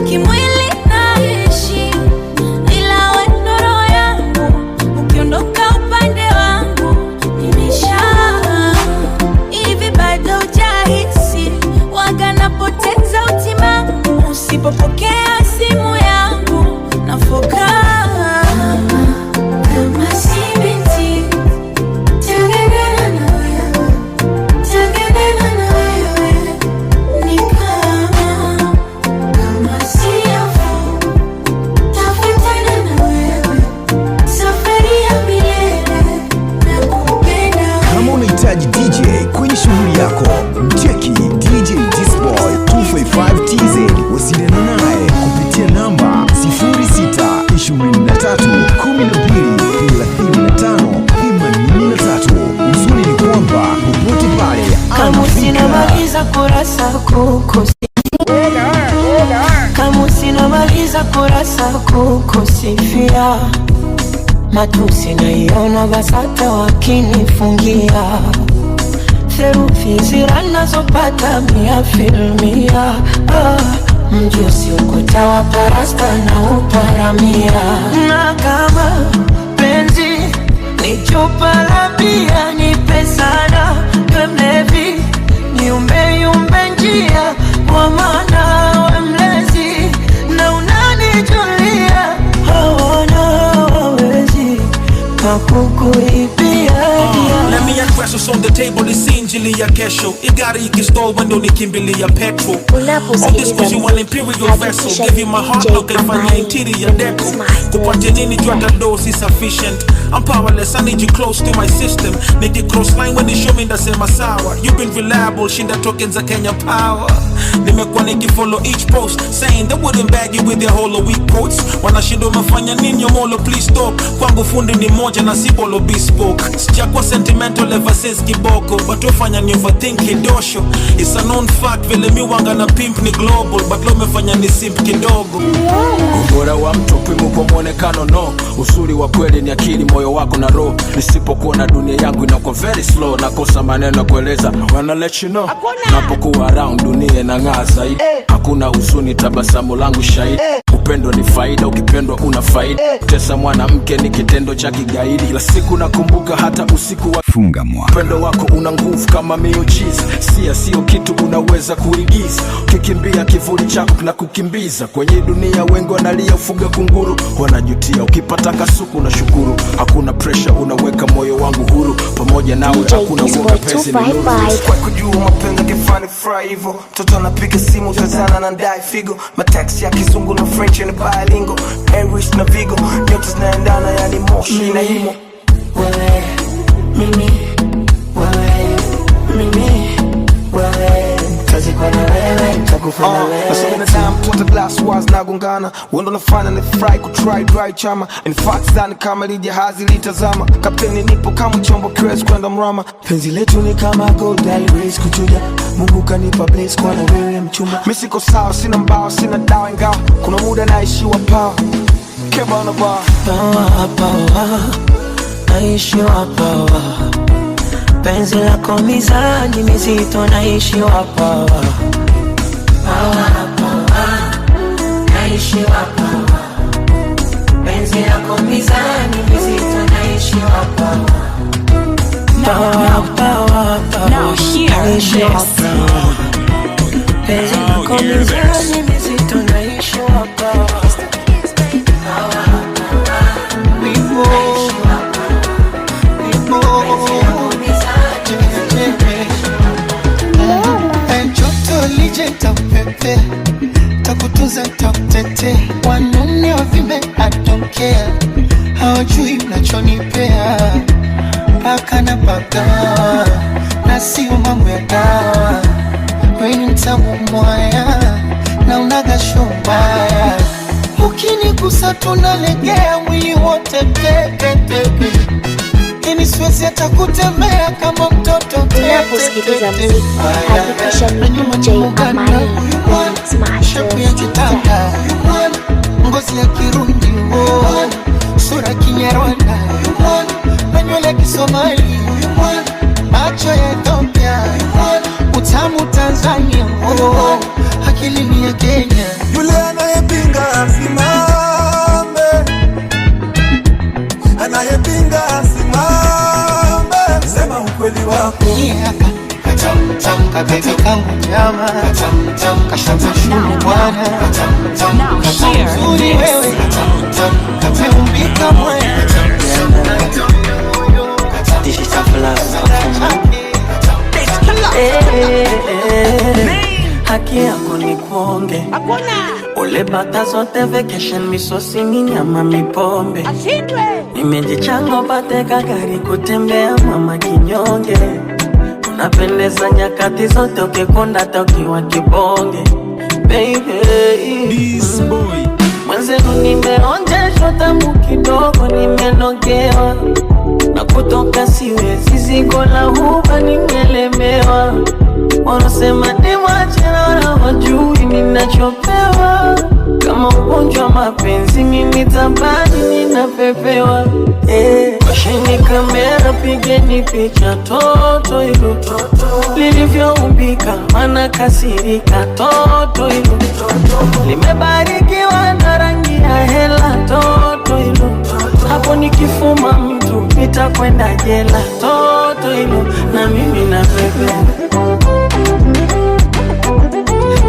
Kimwili naishi, ila wewe ndo roho yangu. Ukiondoka upande wangu, nimesha. Hivi bado hujahisi, waga napoteza utimamu. Usipopokea simu yangu, nafoka kama si binti. Tengenena na wewe, tengenena na wewe. Ni kama siafu, tafutana na wewe. Safari ya milele, nakupenda. Kama unahitaji DJ kwenye shughuli yako, mcheki DJ Disboy 255TZ. Wasiliana naye kupitia namba 0623123583. Uzuri ni kwamba popote pale kama usinamaliza kurasa kukosifia. Matusi naiona basata wakinifungia. Therufi ziranazopata mia filmia. Mjusi ukutawa parasta na uparamia. Na kama penzi ni chupa la bia, nipe sana we mlevi. Niumbe njia, kwa maana we mlezi. Na unanijulia, hawana wawezi kakukuibia. Let me address us on the table, it's injili ya kesho. Igari ikistall wendo nikimbilia petrol. All this cause you an imperial vessel. Give you my heart, no kaifanya interior deco. Kupate nini jwata dose is sufficient. I'm powerless, I need you close to my system. Make the cross line when they show me ndasema sawa. You've been reliable, shinda tokens za Kenya power. Nimekuwa nikifollow each post, saying they wouldn't bag you with their hollow weak quotes. Wanashinda umefanya nini yomolo, please stop. Kwangu fundi ni moja na si bolo bespoke. Sijakuwa sentimental ever since kiboko, but ufanya ni overthink kidosho. It's a known fact, vile mi wanga na pimp ni global, but lo mefanya ni simp kidogo. Ubora wa mtu pimo kwa mwonekano no. Usuri wa kweli ni akili, moyo wako na roho. Nisipokuwa na dunia yangu inakuwa very slow. Nakosa maneno kueleza, wanna let you know. Napokuwa around dunia inang'aa zaidi. Hakuna huzuni, tabasamu langu shahidi. Upendo ni faida, ukipendwa una faida. Tesa mwanamke ni kitendo cha kigaidi. Kila siku nakumbuka hata usiku wa Funga Mwaka. Upendo wako una nguvu kama miujiza. Sio kitu unaweza kuigiza. Ukikimbia kivuli chako na kukimbiza. Kwenye dunia wengi wanalia ufuga kunguru. Wanajutia ukipata kasuku na shukuru. Hakuna pressure, unaweka moyo wangu huru. Pamoja nawe hakuna uoga, pesi ni nuru. Kwa kujua mapenzi kifani fry hivyo. Toto anapiga simu tazana na ndai figo. Mataxi ya kizungu na French French and bilingual, English na Vigo, nyota zinaendana yani Moshi na Imo. Wewe, mimi, wewe, mimi, wewe, tazikwa na wewe, takufana wewe. Nasema na damu tuota glass wars na gongana, wendo nafana ni fry kutry dry chama. In fact zani kama li jahazi litazama, kapteni nipo kama chombo kiwezi kwenda mrama. Penzi letu ni kama gold race kuchuja, Mungu kanipa blaze kwa na wewe mchumba. Mimi siko sawa, sina mbao, sina dawa ingawa kuna muda naishiwa power. Keba na bar Power, naishiwa power. Penzi lako mizani mizito, naishiwa power. Naishiwa power. Penzi lako mizani mizito, naishiwa power. Now hear this. Penzi lako mizani mizito, naishiwa power. Pepe takutunza takutete, wanune wavime I don't care, hawajui unachonipea paka na paka na sio mambo ya dawa. Wewe ni mtamu mwaya na unaga shombaya, ukinigusa tunalegea mwili wote tepe tepe. Ini siwezi hata kutembea kama mtoto. Unaposikiliza muziki hakikisha ni DJ Amani Shapu ya kitanda, ngozi ya Kirundi, sura Kinyarwanda, na nywele Kisomali, macho ya Ethiopia, utamu Tanzania, akili ni ya Kenya. Yule anayepinga asimame, anayepinga asimame, sema ukweli wako. Kabebe kangu nyama, kashama shuru bwana, mzuri wewe, kameumbika mwenye. This is a haki yako ni kuonge, ule bata zote vacation misosi minyama mipombe. Nimejichanga pate kagari kutembea mama kinyonge. Unapendeza nyakati zote ukikonda hata ukiwa kibonge. Baby, this boy mwenzenu nimeonjeshwa tamu kidogo, nimenogewa na kutoka siwezi, zigo la huba nimelemewa. Wanasema ni machera wajui ninachopewa, kama ugonjwa mapenzi mimi tabani ninapepewa. Washeni kamera pigeni picha toto ilo lilivyoumbika, mana kasirika toto ilo limebarikiwa na rangi ya hela toto ilo, hapo nikifuma mtu nitakwenda jela toto ilo, na mimi na pepe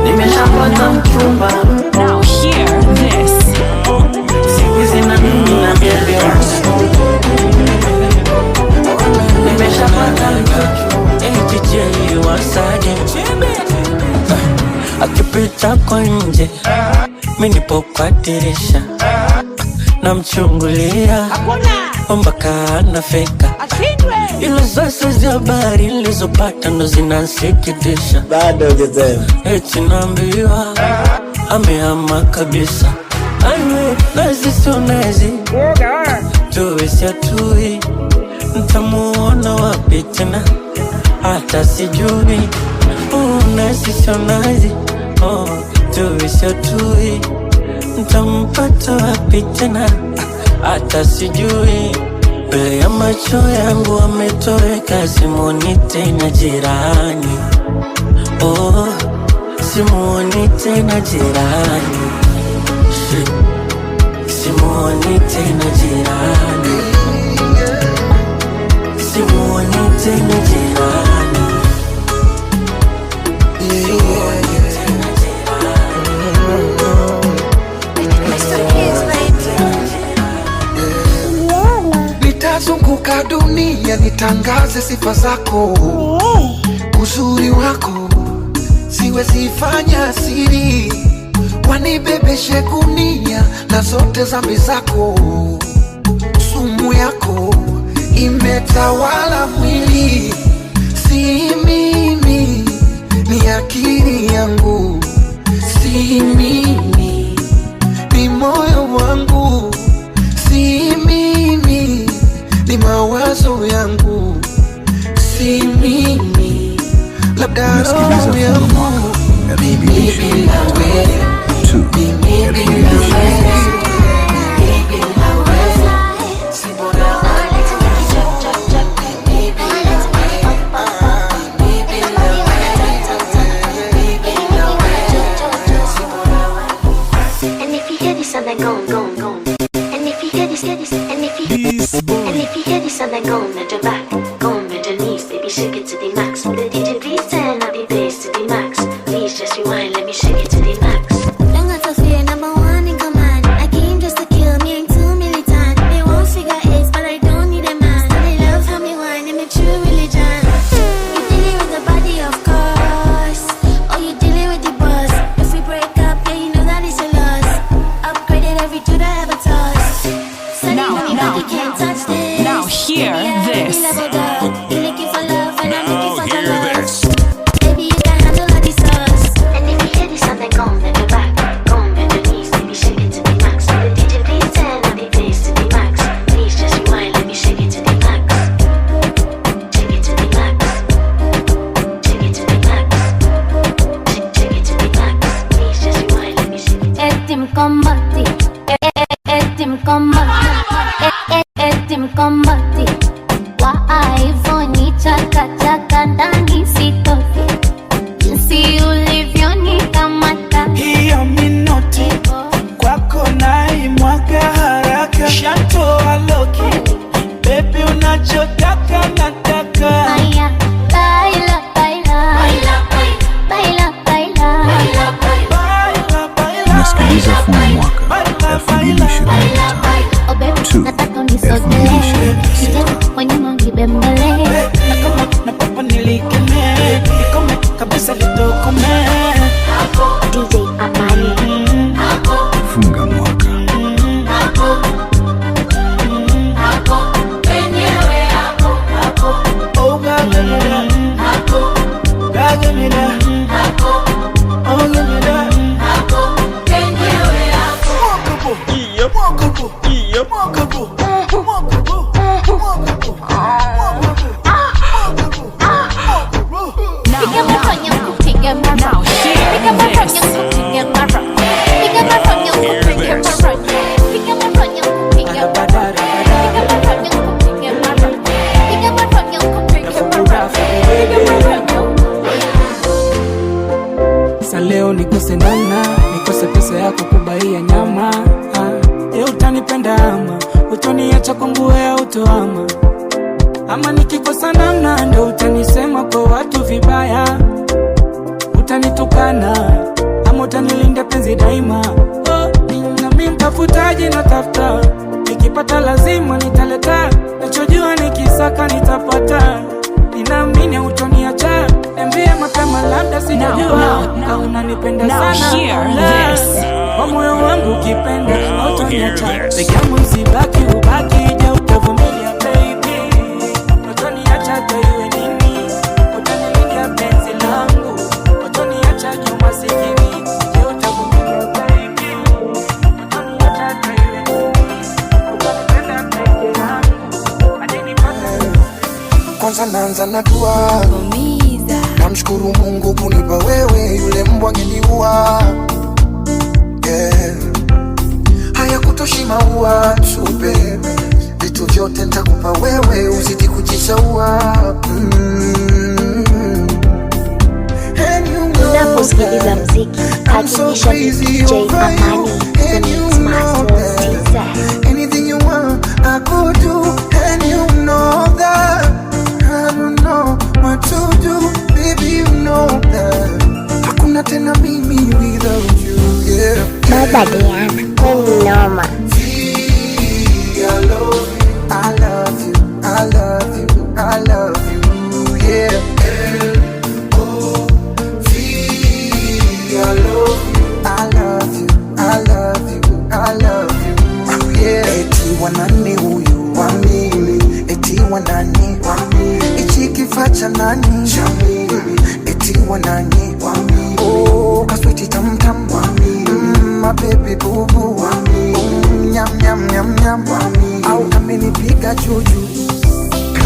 nimeshapata mchumba. Now hear this. Siku na mimi na bebe nimeshapata mchumba. AJ wasaje akipita kwa nje, mimi nipo kwa dirisha namchungulia mpaka anafika. Ilo zote za habari nilizopata ndo zinansikitisha. Bado hujasema eti naambiwa amehama kabisa. Anwe nazi sio nazi, tuwe si atui, nitamuona wapi tena hata sijui. Nazi sio nazi, tuwe si atui, nitampata wapi tena hata sijui. Mbele ya macho yangu ametoweka, simuoni tena jirani. Simuoni tena jirani. Simuoni tena jirani. Simuoni tena jirani. Nitazunguka dunia nitangaze sifa zako, uzuri wako siwezi fanya siri, wanibebeshe gunia na zote zambi zako, sumu yako imetawala mwili. Si mimi, ni akili yangu. Si mimi, ni moyo wangu. Si mimi, ni mawazo yangu. Si mimi, labda roho yangu. Mimi bila wewe, mimi bila wewe. Then go. And if you hear this, and if you hear this, then go on the back, go on the knees, baby, shake it to the max. The DJ please turn up the bass to the max. Please just rewind, let me shake it to the max. Don't have to fear, number one in command. I came just to kill me, ain't too militant. They won't figure eight, but I don't need a man. They love how me whine, I'm a true religion. You dealing with the body, of course, or you dealing with the boss. If we break up, yeah, you know that it's a loss. Upgraded every dude I ever tossed. So now you can't touch this. Now hear this. You're looking for love and I'm looking for the love. Baby, you can handle all the sauce. And if you hear this, then go on the back, go on the knees, baby, shake it to the max. The DJ please turn up the bass to the max. Please just rewind, let me shake it to the max. Shake it to the max. Shake it to the max. Shake it to the max. Please just rewind, let me shake it to the max. Etim combati, etim combati, etim combati. Waivoni chaka chaka ndani sitoki, jinsi ulivyonikamata. Hiyo minoti kwako naimwaga haraka. Shatoa loki, baby unachotaka nataka. Aya, baila, baila, baila, baila, baila, baila. Unasikiliza Funga Mwaka 2025. Oh baby, nataka unisogelee, kwenye mongi bembele. Na papa nilikeme, nikome kabisa litokome. DJ Amani. Funga Mwaka. Oh God, give me that. God, give me that. Oh, give me that. Leo nikose nana, nikose pesa yako kubaia nyama. Je, utanipenda ama utoniacha kwangu wewe utoama? Ama nikikosa namna ndo utanisema kwa watu vibaya, utanitukana ama utanilinda penzi daima. Na mimi mtafutaji natafuta, nikipata lazima nitaleta, nachojua nikisaka nitapata. Ninaamini utoniacha, niambie mapema labda sijajua. Na unanipenda sana kwa moyo wangu ukipenda utoniacha. Peke yangu isibaki ubaki, je utavumilia baby? Utoniacha kwa iwe nini? Utanilindia penzi langu, utoniacha juma sikini. Je utavumilia baby? Utoniacha kwa iwe nini? Utanipenda penzi langu hadi nipate. Kwanza naanza na dua, namshukuru Mungu kunipa wewe, yule mbwa angeniua. Yeah. Haya kutoshi maua tupe, vitu vyote nitakupa wewe, uzidi kujisaua. Unaposikiliza mziki, hakikisha DJ Amani, the Mix Masters, TZ. Anything you want, I could do, and you know that. I don't know what to do, baby, you know that. Hakuna tena mimi without you, yeah. Baba Diana, when noma. I love you, I love you, I love you, I love you, yeah. L-O-V, I love you, I love you, I love you, I love you. baby boo boo. Nyam nyam nyam nyam. Au amenipiga juju.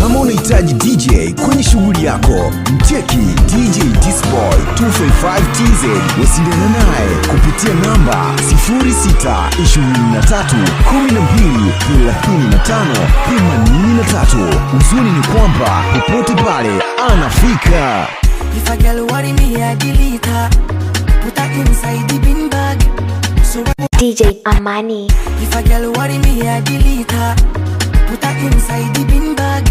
Kama unahitaji DJ kwenye shughuli yako, mteki DJ Disboy 255TZ. Wasiliana naye kupitia namba 0623123583. Uzuri ni kwamba popote pale anafika. If a girl worry me, I delete her. Put her inside the bin bag. So DJ Amani. If a girl worry me, I delete her. Put her inside the bin bag.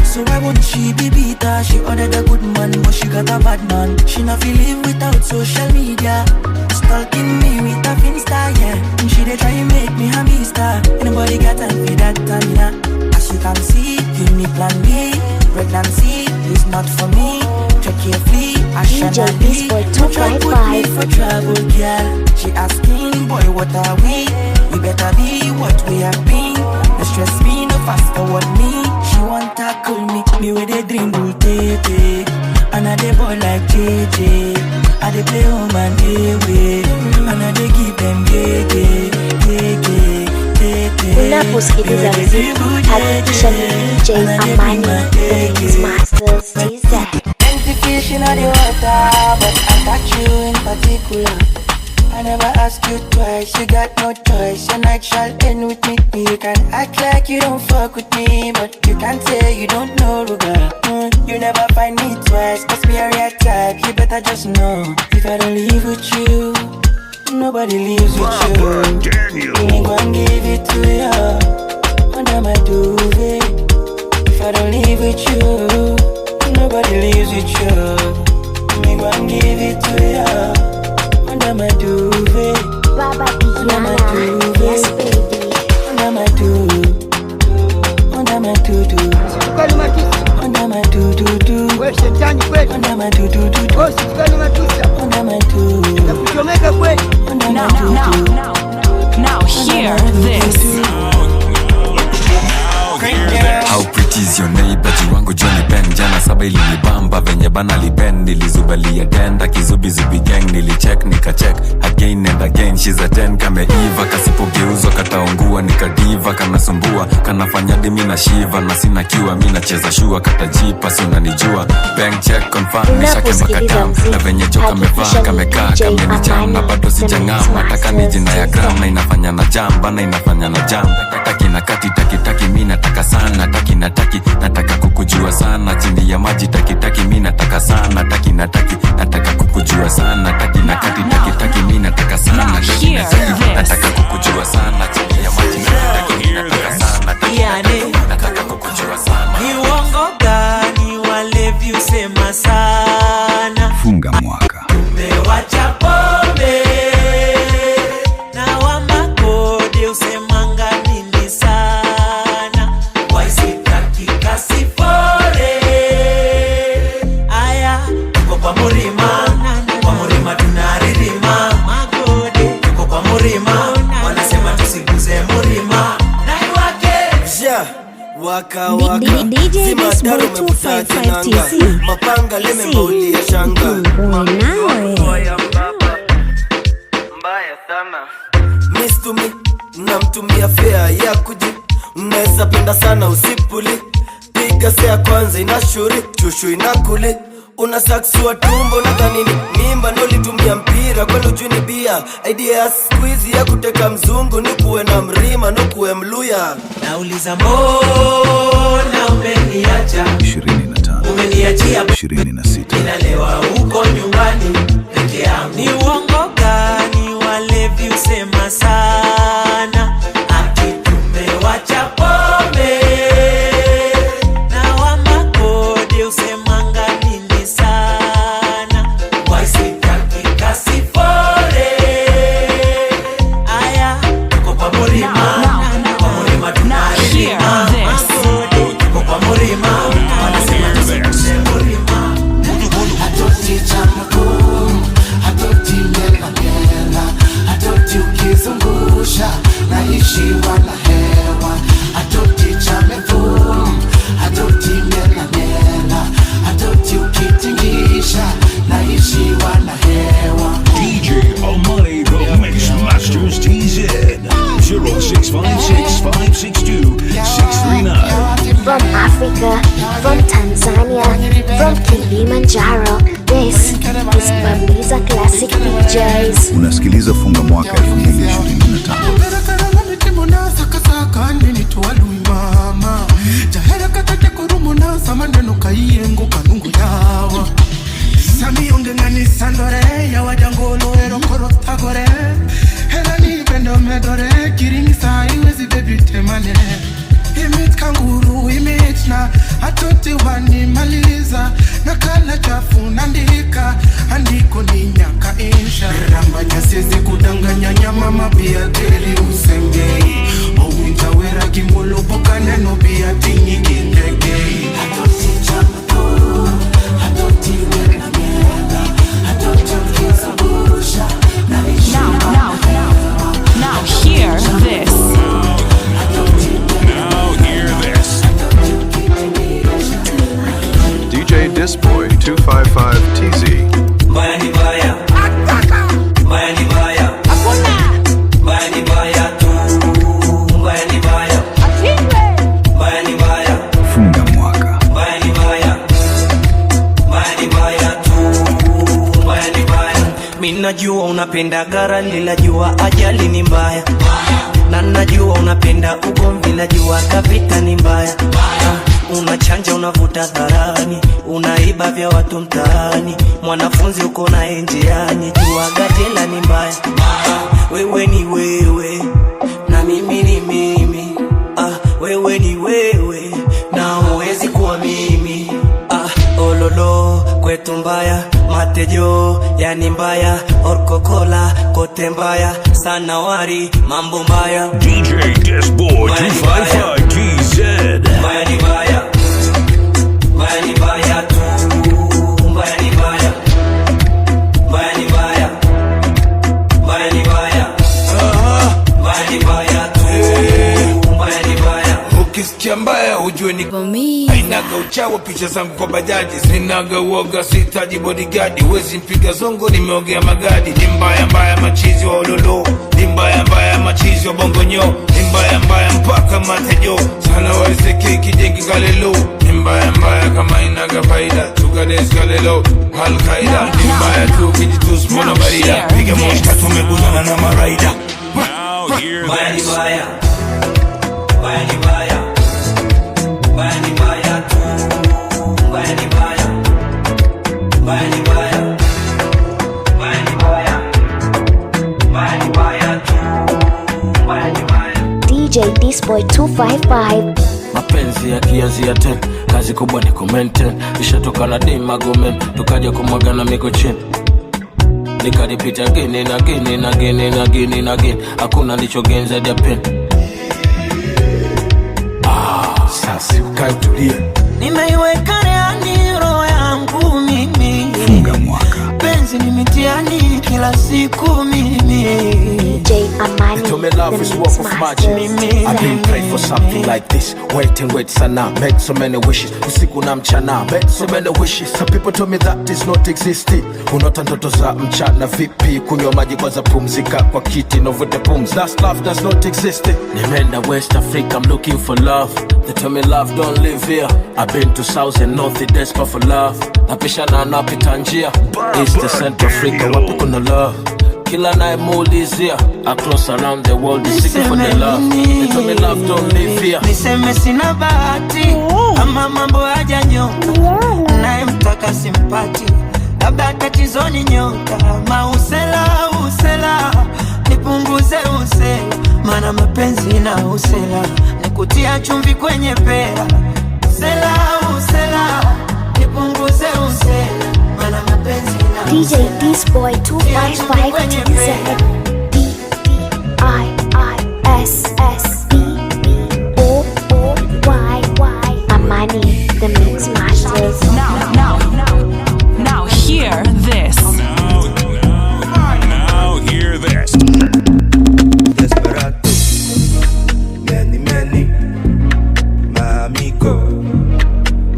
So why won't she be beater? She ordered a good man, but she got a bad man. She not feel live without social media. Stalking me with a Finsta, yeah. And she dey try make me a mister. Anybody got time for that, Tamina? As you can see, give me plan B. Pregnancy is not for me. Check carefully, I shall not be. Don't try put me for trouble, girl. She asking, boy, what are we? We better be what we have been. No stress me, no fast forward me. She want to tackle me with a dream bull tete. And I dey boy like JJ. I dey play home and away. And I dey give them gege. Unaposikiliza muziki, hakikisha ni DJ Amani, the Mix Masters TZ. Empty fish in the water, but I got you in particular. I never asked you twice, you got no choice. Your night shall end with me. You can act like you don't fuck with me, but you can't say you don't know, Ruga. You never find me twice, must be a real type. You better just know, if I don't leave with you, nobody leaves with you. Ain't gonna give it to you under my duvet. If I don't leave with you, nobody leaves with you. Ain't gonna give it to you under my duvet. Baba under my duvet. Yes, baby. Under my duvet. Under my duvet. Under my duvet. Under my duvet. Now hear this. How pretty is your neighbor? Jiwango Johnny Ben. Jana saba ilinibamba venye bana liben. Nilizubalia tenda kizubi zubi gang. Nilicheck nikacheck again and again. She's a 10 kameiva. Kasipogeuzwa kataungua nikadiva. Kanasumbua kanafanya dimi na shiva. Na sina kiwa mina cheza shua katajipa. Si unanijua bank check confirm nishake makatam. Na venye joka mevaa kamekaa kamenicham. Na bado sijangama taka ni jina ya gram. Na inafanya na jam bana inafanya na jam. Taki na kati taki mi nataka sana. Taki nataka kukujua sana. Chini ya maji taki mi nataka sana. Taki nataka kukujua sana. Taki na kati taki mi nataka sana. Taki nataka kukujua sana. Chini ya maji taki mi nataka sana. Taki nataka kukujua sana. Ni uongo gani walevi usema sana? Funga mwaka. Umewacha pombe na wa makode usemanga nini sana? Waisitaki kasifore. Aya, tuko kwa murima tunaririma. Magode, tuko kwa murima, wanasema tusiguze murima. Naiwake Waka waka DJ Disboy 255TZ. Mapanga limembaulia shanga. Mbaya sana. Miss to me, namtumia fea ya kuji. Mnaweza penda sana usipuli. Piga sea kwanza inashuri, chushu inakuli. Una saksua tumbo na kanini mimba na ulitumia mpira kwani ujuni bia. Idea ya squeeze ya kuteka mzungu ni kuwe na mrima no kuwe mluya. Nauliza mbona umeniacha 25 umeniachia 26 inalewa huko nyumbani peke yangu. Ni uongo gani walevi usema sana? Ati tumewacha pombe na wa makode usemanga nini sana? Waisitaki kasifore. Aya, tuko kwa murima tunaririma. Magode, tuko kwa murima, wanasema tusiguze murima. Hatoti chamku, hatoti mela, hatoti ukizungusha, naishi wala hewa. Hatoti chamefu, hatoti mela, hatoti ukitingisha, naishi wala hewa. DJ Amani, the Mix Masters TZ. Unasikiliza Funga Mwaka 2025. Sami ungengani sandore ya wajangolo ero korotagore hela ni bendo medore kiringi saa iwezi baby temane imit kanguru imit na atoti wani maliza nakala chafu nandika andiko ni nyaka insha ramba nyasizi kudanganya nyama mabia deri usengei owinja wera kimolo boka neno bia tingi kindegei atoti chamatoro atoti wera Now hear this. DJ Disboy 255TZ. Baya ni baya. Baya ni baya. Baya ni baya tu. Baya ni baya. Baya ni baya. Funga Mwaka. Baya ni baya. Baya ni baya tu. Baya ni baya. Mimi najua unapenda gara, nilijua ajali ni mbaya. Na najua unapenda ugomvi, najua kapita ni mbaya. Unachanja unavuta dharani, unaiba vya watu mtaani, mwanafunzi uko na njiani, jua gatela ni mbaya. Wewe ni wewe na mimi ni mimi. Wewe ni wewe na uwezi kuwa mimi. Ololo kwetu mbaya, matejo yani mbaya, orkokola kote mbaya, sanawari mambo mbaya. DJ Disboy 255TZ. Mbaya ni mbaya. Mbaya ni mbaya tu. Mbaya ni mbaya. Mbaya ni mbaya. Mbaya ni mbaya. Mbaya ni mbaya tu. Mbaya ni mbaya. Ukisikia mbaya ujue ni hainaga uchawa, picha zangu kwa bajaji sinaga uoga, sitaji bodyguard, wezi mpiga zongo, nimeogea magadi. Ni mbaya mbaya machizi wa ololo, ni mbaya mbaya machizi wa bongonyo, ni mbaya mbaya mpaka matejo, sana wariseke kijengi galelo. Ni mbaya mbaya kama inaga faida, tukades galelo Al-Qaeda. Ni mbaya tu kijitus mwana barida, piga moshka tumeguzana na maraida. Mbaya ni mbaya. Mbaya ni mbaya. Mbaya ni mbaya tu. Mbaya ni mbaya. Mbaya ni mbaya. Mbaya ni mbaya. Mbaya ni mbaya tu. Mbaya ni mbaya. DJ Disboy 255. Mapenzi yakianzia ten, kazi kubwa ni kumaintain. Ishatoka na dimagomen, tukaja kumwagana miko chini, nikaripita again na again na again na again na again. Hakuna lichogenza ya pen. Sasa ukae tulia. Nimeiweka reani roho yangu mimi. Funga Mwaka. Penzi ni mitiani kila siku mimi. DJ Amani. They told me love is work of magic. I've been praying for something like this. Wait and wait sana. Made so many wishes. Usiku na mchana. Made so many wishes. Some people told me that is not existing. Unota ndoto za mchana vipi? Kunywa maji kwanza, pumzika kwa kiti, novute pumzi. That love does not exist. Nimeenda West Africa, I'm looking for love. They tell me love don't live here. I've been to South and North, desperate for love. Napishana napita njia, East to Central Africa, wapi kuna love? Kila nayemuulizia, across around the world is seeking for the love. They tell me love don't live here. Niseme sina bahati, ama mambo hajanyoka, naye mtaka simpati, labda tatizo ni nyota. Mausela usela, nipunguze usela, mana mapenzi na usela, nikutia chumvi kwenye pera. Usela usela, nipunguze usela, mana mapenzi na DJ Disboy 255TZ. DDISSBBOOYY. Amani, the Mix Masters. Now hear this. Now hear this. Desperado, many, my amigo,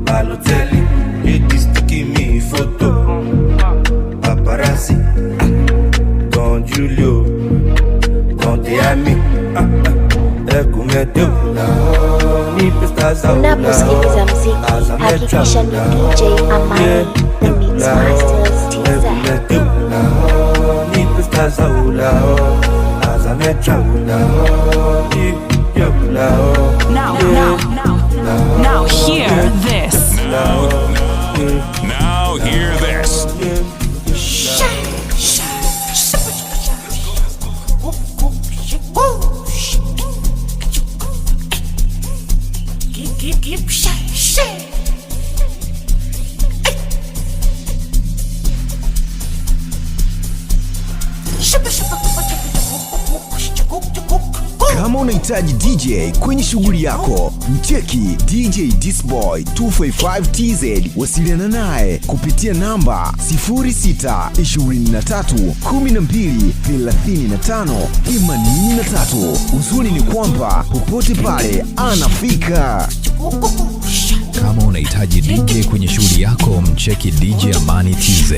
Balotelli, ladies taking me photo, paparazzi, Don Julio, Don Diami, Unaposikiliza mziki, hakikisha ni DJ Amani, the Mix Masters TZ. Now hear this. Now hear this. Kama unahitaji DJ kwenye shughuli yako, mcheki DJ Disboy 255TZ. Wasiliana naye kupitia namba 0623123583. Uzuri ni kwamba popote pale anafika. Kama unahitaji DJ kwenye shughuli yako, mcheki DJ Amani TZ.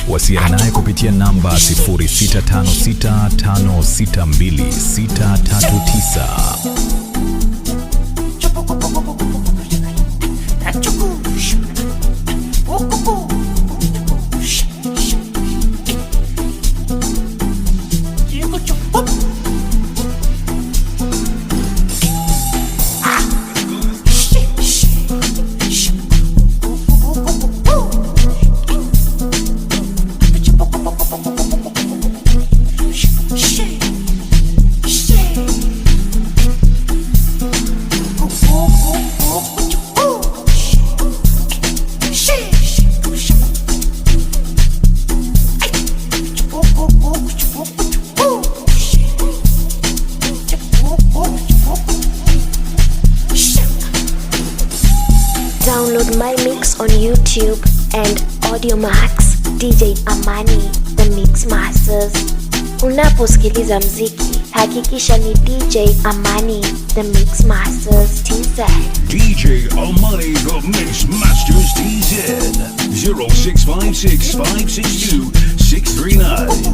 Wasiliana naye kupitia namba 0656562639. Download my mix on YouTube and Audiomax. DJ Amani, the Mix Masters. Unaposikiliza mziki, hakikisha ni DJ Amani, the Mix Masters TZ. DJ Amani, the Mix Masters TZ. 0656562639.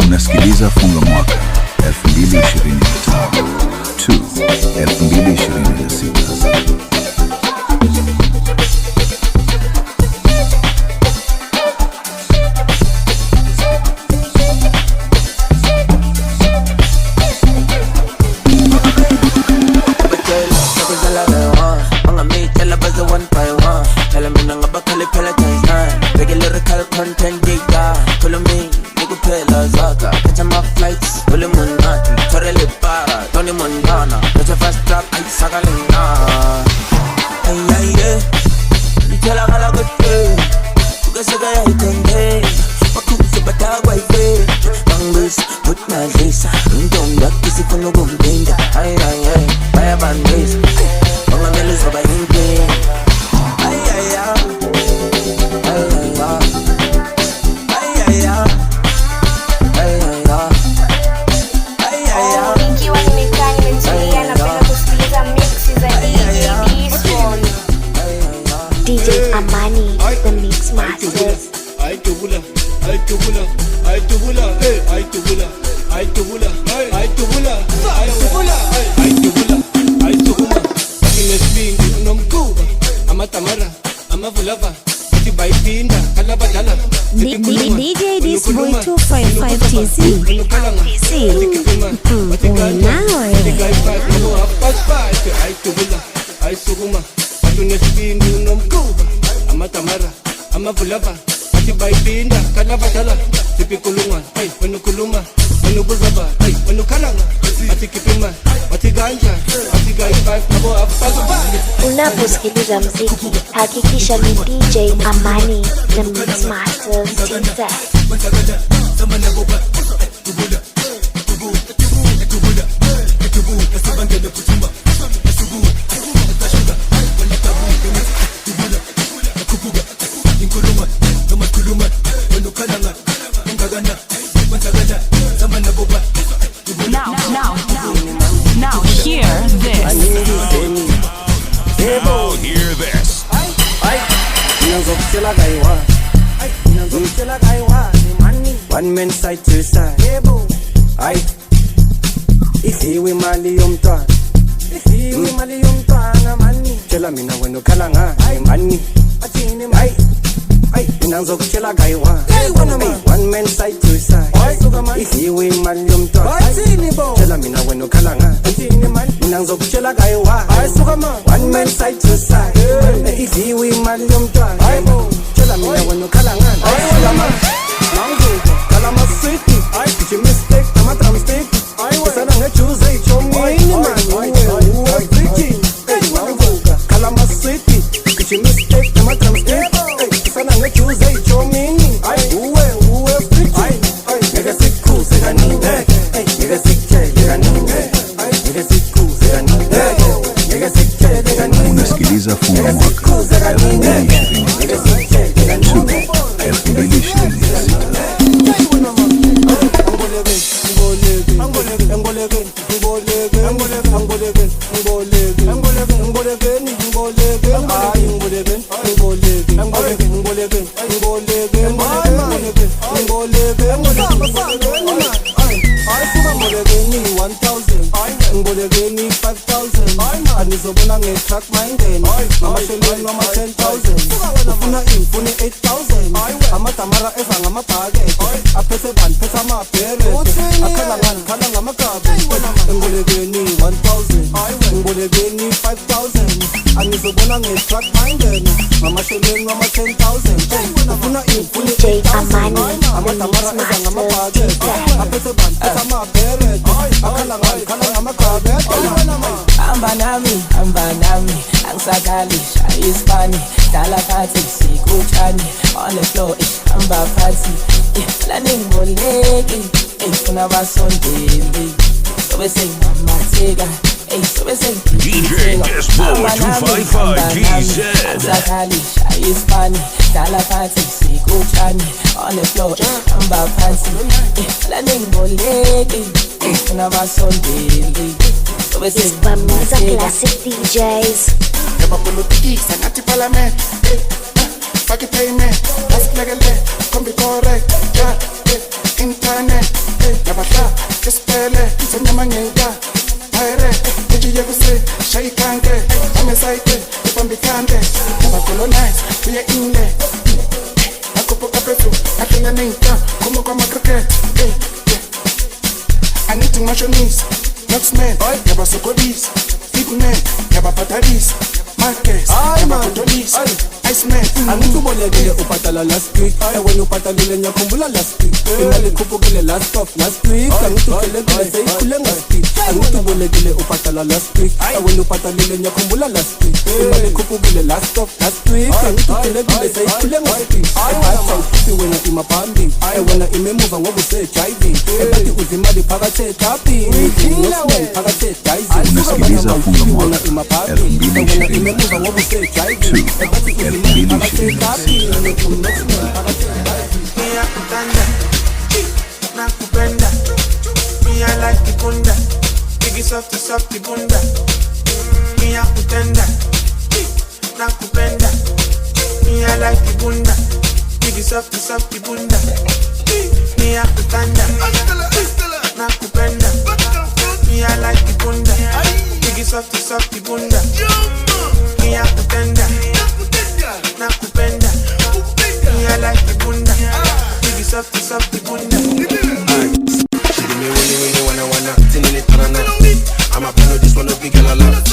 Unasikiliza Funga Mwaka 2025 to 2026. DJ Disboy 255TZ. Unaposikiliza mziki, hakikisha ni DJ Amani the Mix Masters TZ. Now hear this. Now hear this. One man side to side. Aye. Ifiwe mali yomntwana. Ifiwe mali yomntwana mani. Tshela mina wena ukhala ngani mani. Athini ayi. Ayi mina ngizokutshela kayiwa. One man side to side. Ifiwe mali yomntwana. Tshela mina wena ukhala ngani. Athini mani. Mina ngizokutshela kayiwa. One man side to side. Ifiwe mali yomntwana. Tshela mina wena ukhala ngani. Kalama city, did you mistake? I'm a drumstick. Cause I don't choose a chomini man. Kalama city, did you mistake? I'm a drumstick. Cause I don't choose a chomini. Nigga sick cool, say I need that. Nigga sick J, I need that. Nigga sick cool, say I need that. Nigga sick J, I need that. Unasikiliza Funga Mwaka 255 It's Bamiza Classic DJs. Never politics and anti-parliament. Fuck it payment. Ask legally. Come be correct. Yeah. Internet. Never stop. Just spell it. Send your money. Pirate. Did you ever say? Shy can't get. I'm excited. If I'm becoming. Never colonize. We are in there. Nakupo kapetu. Akina ninka. Kumo kwa makrake. I need to match your knees. Next man, never socodis. Big man, never patalis. Marques, never potolis. Iceman, I need to bolege upatala last week. I when you patalile nyakumbula last week. Imali kupugile last off last week. I need to kelegile say kule last week. I need to bolege upatala last week. I when you patalile nyakumbula last week. Imali kupugile last off last week. I need to kelegile say kule last week. I have to when I ima pambi. I when I ime move ngobu say chiving. Ebati uzimali pakate tapi. Nosman pakate chiving. Unasikiliza Funga Mwaka 2022. Nakupenda, me I like the bunda, biggie softy bunda. Me I kutenda, nakupenda, me I like the bunda, biggie softy bunda. Me I kutenda, nakupenda, me I like the bunda, biggie softy bunda. Me I kutenda. Nakupenda, me I like the bunda. Biggie softy bunda. She give me winnie wanna tinini tanana. I'm a fan of this one, no big girl a lot.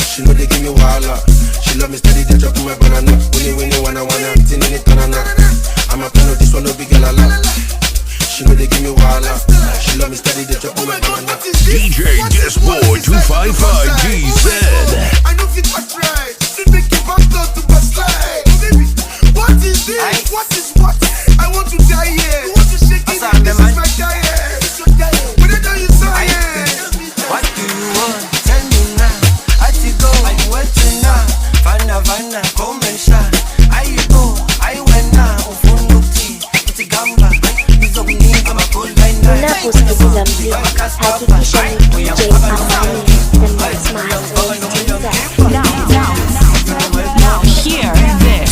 She know they give me wahala. She love me steady, they drop my banana. Winnie wanna tinini tanana. I'm a fan of this one, no big girl a lot. She really give me wild out. She love me steady, they drop me like one. DJ Disboy 255 GZ. I know fit what's right. They make you back down to backslide. Baby, what is this? What is what? I want to die here. You want to shake it? This is my diet. When I tell you science. What do you want? Tell me now. I to go, I'm waiting now. Vanna, come and shine. I go, I went now. Ufunuki, it's gamba. Hizo mninga makola ina. Unaposikiliza mziki, hakikisha ni DJ Amani, the Mix Master. Now hear this.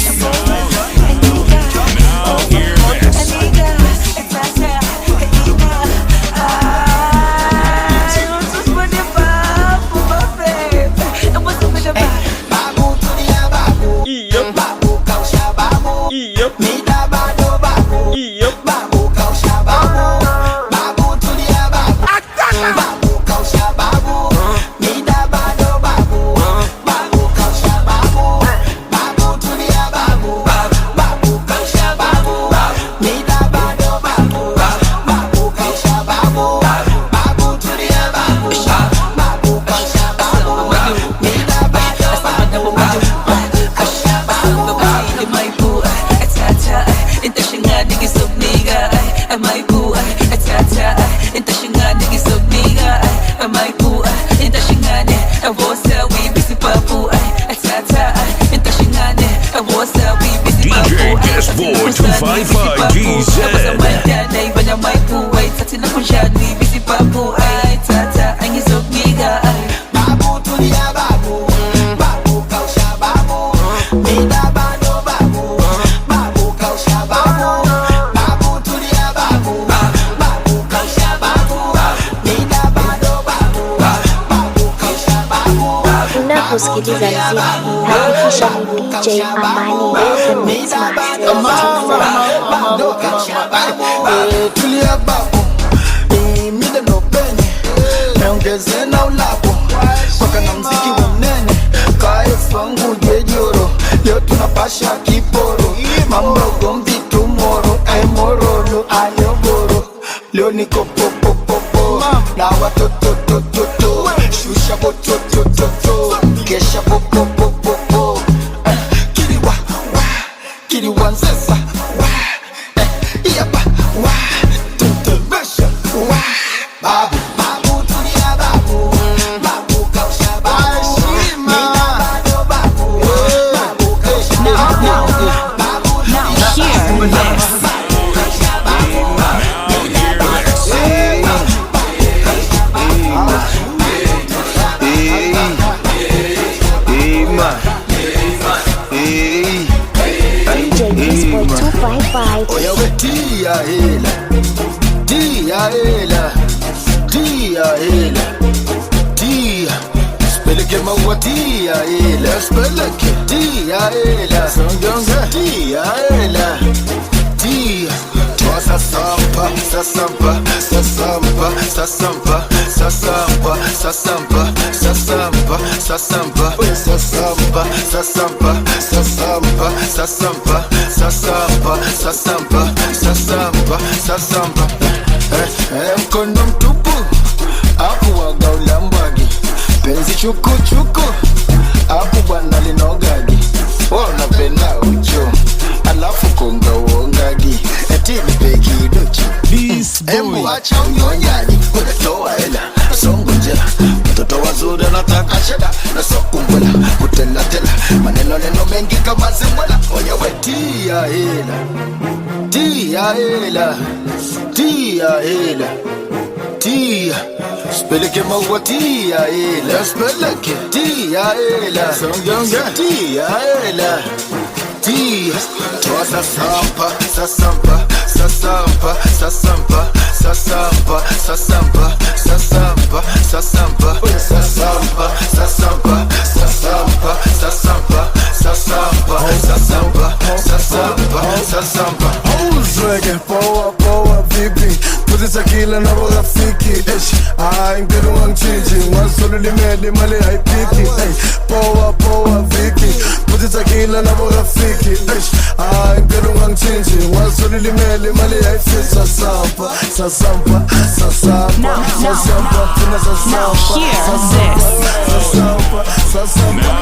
DJ Disboy 255 GZ. Unaposikiliza mziki, hakikisha ni DJ Amani, the Mix Master. Tulia babu, mide no penye, meongeze na ulapo, waka na mziki wa mnene, kae fangu jejoro, leo tunapasha kiporo, mambo gombi tomorrow, ay morolo, ayoboro, leo niko popo, na watoto shusha boto, kesha popo, kiriwa nzesa, yaba, tuntebesha, babu, tulia babu kausha babu, babu kausha babu, Now hear this. DJ Disboy 255. Oya we tia speleke maua tia speleke tia songonga tia toa sasampa mkono mtupu hapo wagaula mbagi penzi chuku hapo bwana linogagi wanapenda ucho alafu konga uongagi eti nipeki dochi embu acha unyonyaji unatoa hela songo njela mtoto wazuri anataka sheda na sokumbwela kutela maneno mengi kama zembwela oya we tia speleke maua tia speleke tia songonga tia toa sasampa Uzwege poa vipi Putisa kila na rafiki Ngelu wanchiji Mwasulu limedi mali haipiki Poa vipi Putisa kila na rafiki Ngelu wanchiji Mwasulu Kimeli mali yaisi sasampa, sasampa, sasampa, sasampa, tina sasampa, sasampa, sasampa,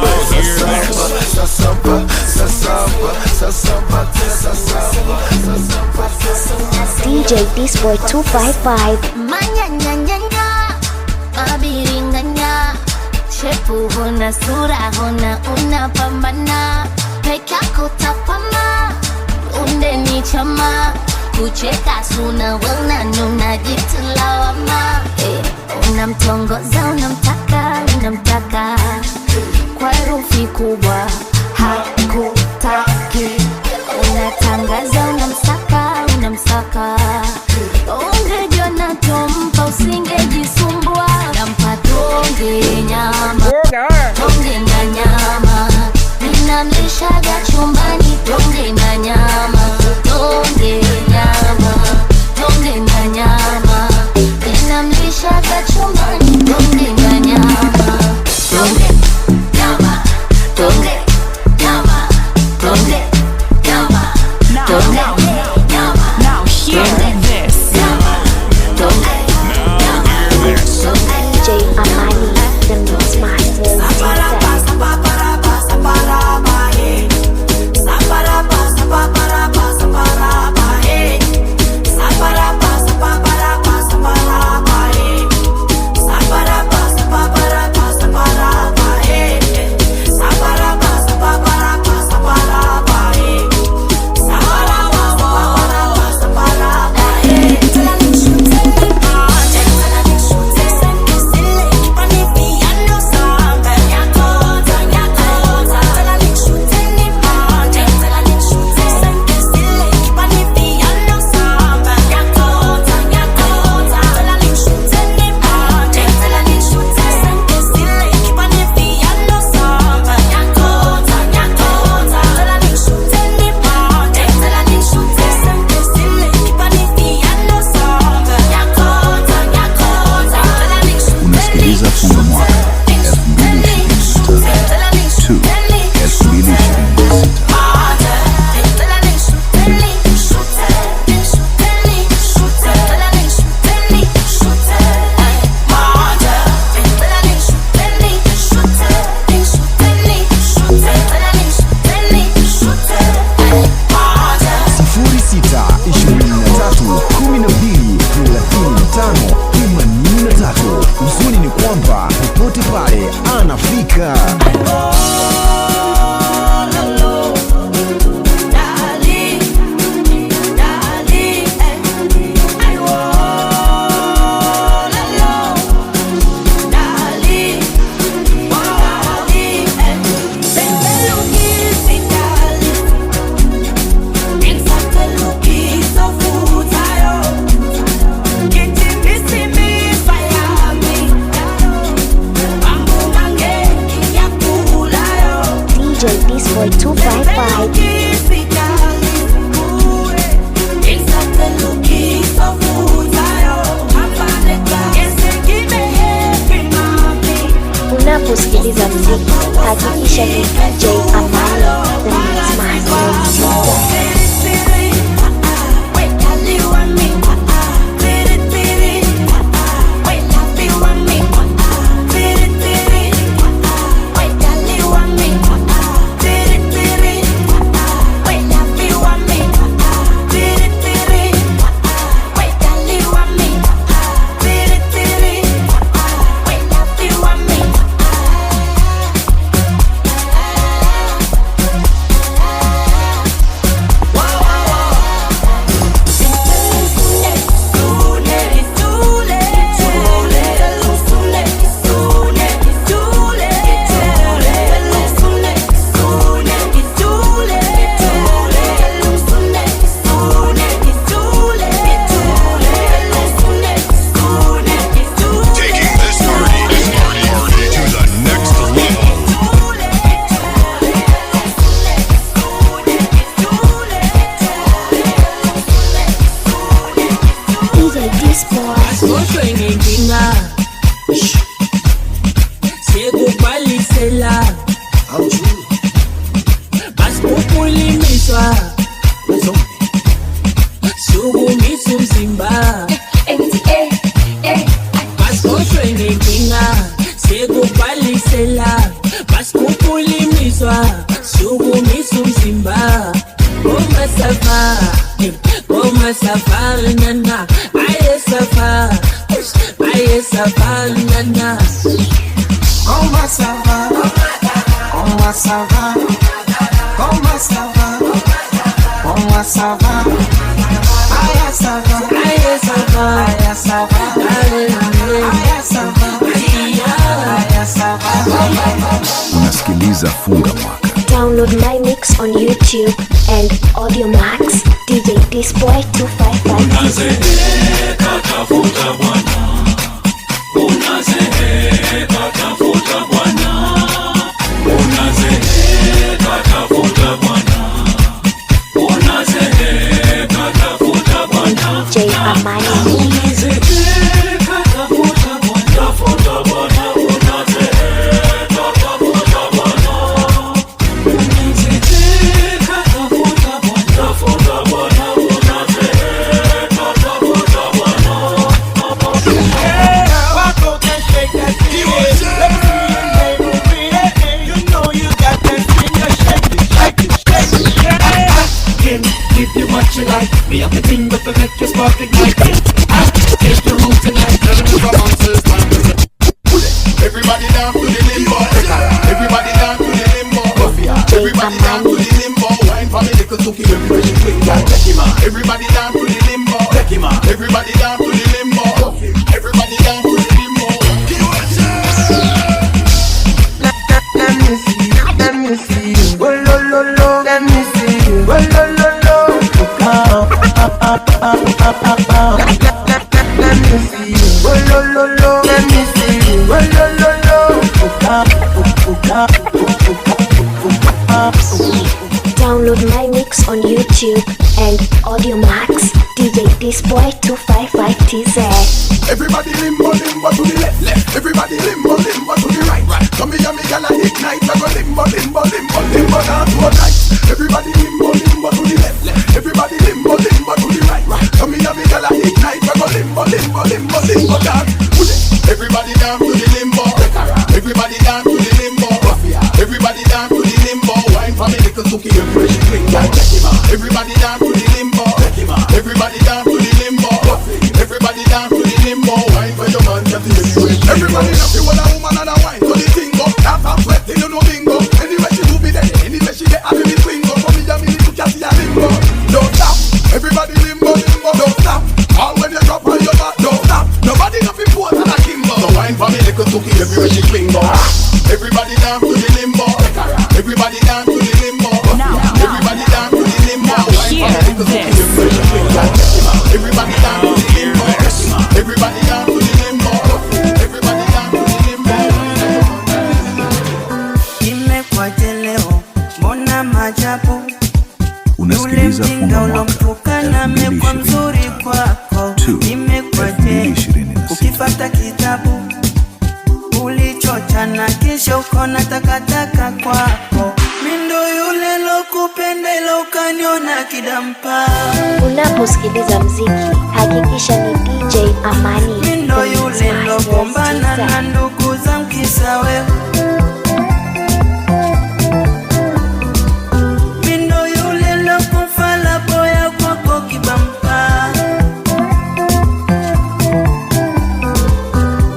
sasampa, sasampa, sasampa, sasampa, sasampa. DJ Disboy 255. Manyanyanyanya, mabiringanya, shepu huna sura huna unapambana, peke yako tapama, unde ni chama, kucheka suna wana nuna jitu lawama. Unamtongoza unamtaka, kwa herufi kubwa hakutaki, unatangaza unamsaka, ungejua natompa usingejisumbua, nampa tonge nyama, tonge na nyama, ninamlishaga chumbani, tonge na nyama, tonge nyama, tonge na nyama, ninamlishaga chumbani, tonge na nyama, tonge nyama, tonge nyama, tonge nyama, tonge. Now hear this. DJ Amani, the Mix Masters. Unaposikiliza mziki, hakikisha ni DJ Amani, the Mix Masters. sela masikupulimizwa siukumisu mzimba Goma safa nana aye safa nana Goma safa Unasikiliza Funga Mwaka. Download my mix on YouTube and Audio Max. DJ Disboy 255. DJ Amani. Me up the thing that make you spark ignite. Take the room tonight. Everybody down to the limbo. Everybody down to the limbo. Everybody down to the limbo. Wine for me little tuki. Everybody quick down. Everybody down to the limbo. Everybody down to the limbo. Everybody down to the limbo. Let me see you. Let me see you. Oh lo lo lo. Let me see you. Oh lo lo lo. Let me see you. Oh lo lo lo. Let me see you. Oh lo lo lo. Download my mix on YouTube and Audio Max. DJ Disboy 255TZ. Everybody limbo, limbo to the left, left. Everybody limbo, limbo to the right, right. Come here, me gonna ignite. I go limbo, limbo, limbo, limbo down to a night. Everybody limbo, limbo to the left, left. Everybody limbo, limbo to the right, right. Come here, me gonna ignite. I go limbo, limbo, limbo, limbo down. Everybody down to the limbo. Everybody down to the limbo. Everybody down to the limbo. Wine for me little tuki. Everybody down to the limbo. Everybody down to the limbo. Everybody down to the limbo. Wine for your man. Everybody happy when a woman and a wine. So the thing go. That's a sweat till you know bingo. Anyway she do be there. Anyway she get happy with swingo. For me and me little catty a limbo. Don't stop. Everybody limbo, limbo. Don't stop. All when you drop on your back. Don't stop. Nobody happy pose and a kimbo. So wine for me little tuki. Everywhere she swingo. Everybody down to the limbo. Everybody down to the limbo. Everybody down to the limbo. Wine for me little tuki. Everywhere she swingo. Everybody down to the limbo. Everybody down to the limbo. Everybody down to the limbo. Imekwaje leo, mbona majabu? Unasikiliza Funga Mwaka. Ulomtukana amekuwa mzuri kwako. Imekwaje, ukipata kitabu ulichochana kisha ukona takataka kwako. Mindo yule lokupenda ilo ukaniona kidampa. Unaposikiliza mziki, hakikisha ni DJ Amani. Mindo yule lokumbana na ndugu za mkisa wewe. Mindo yule lokufala boya kwako kibampa.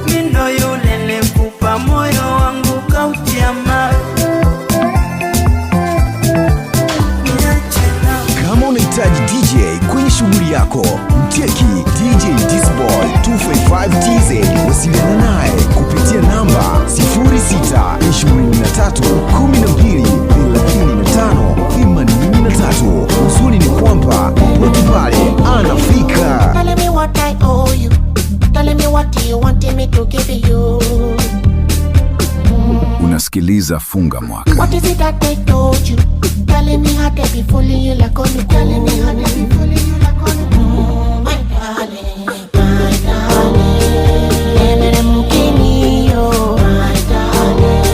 Mindo yule lekupa moyo wangu kautia mawe. Kama unahitaji DJ kwenye shughuli yako, mteki DJ Disboy 255TZ. Wasiliana naye kupitia namba 0623123583. Uzuri ni kwamba popote pale anafika. Tell me what I owe you. Tell me what you want me to give you. Unasikiliza Funga Mwaka. What is it that I told you? Telling me how to be fooling you like on you. Telling me how to be fooling you like on you. My darling, my darling. Emere mukini yo, my darling.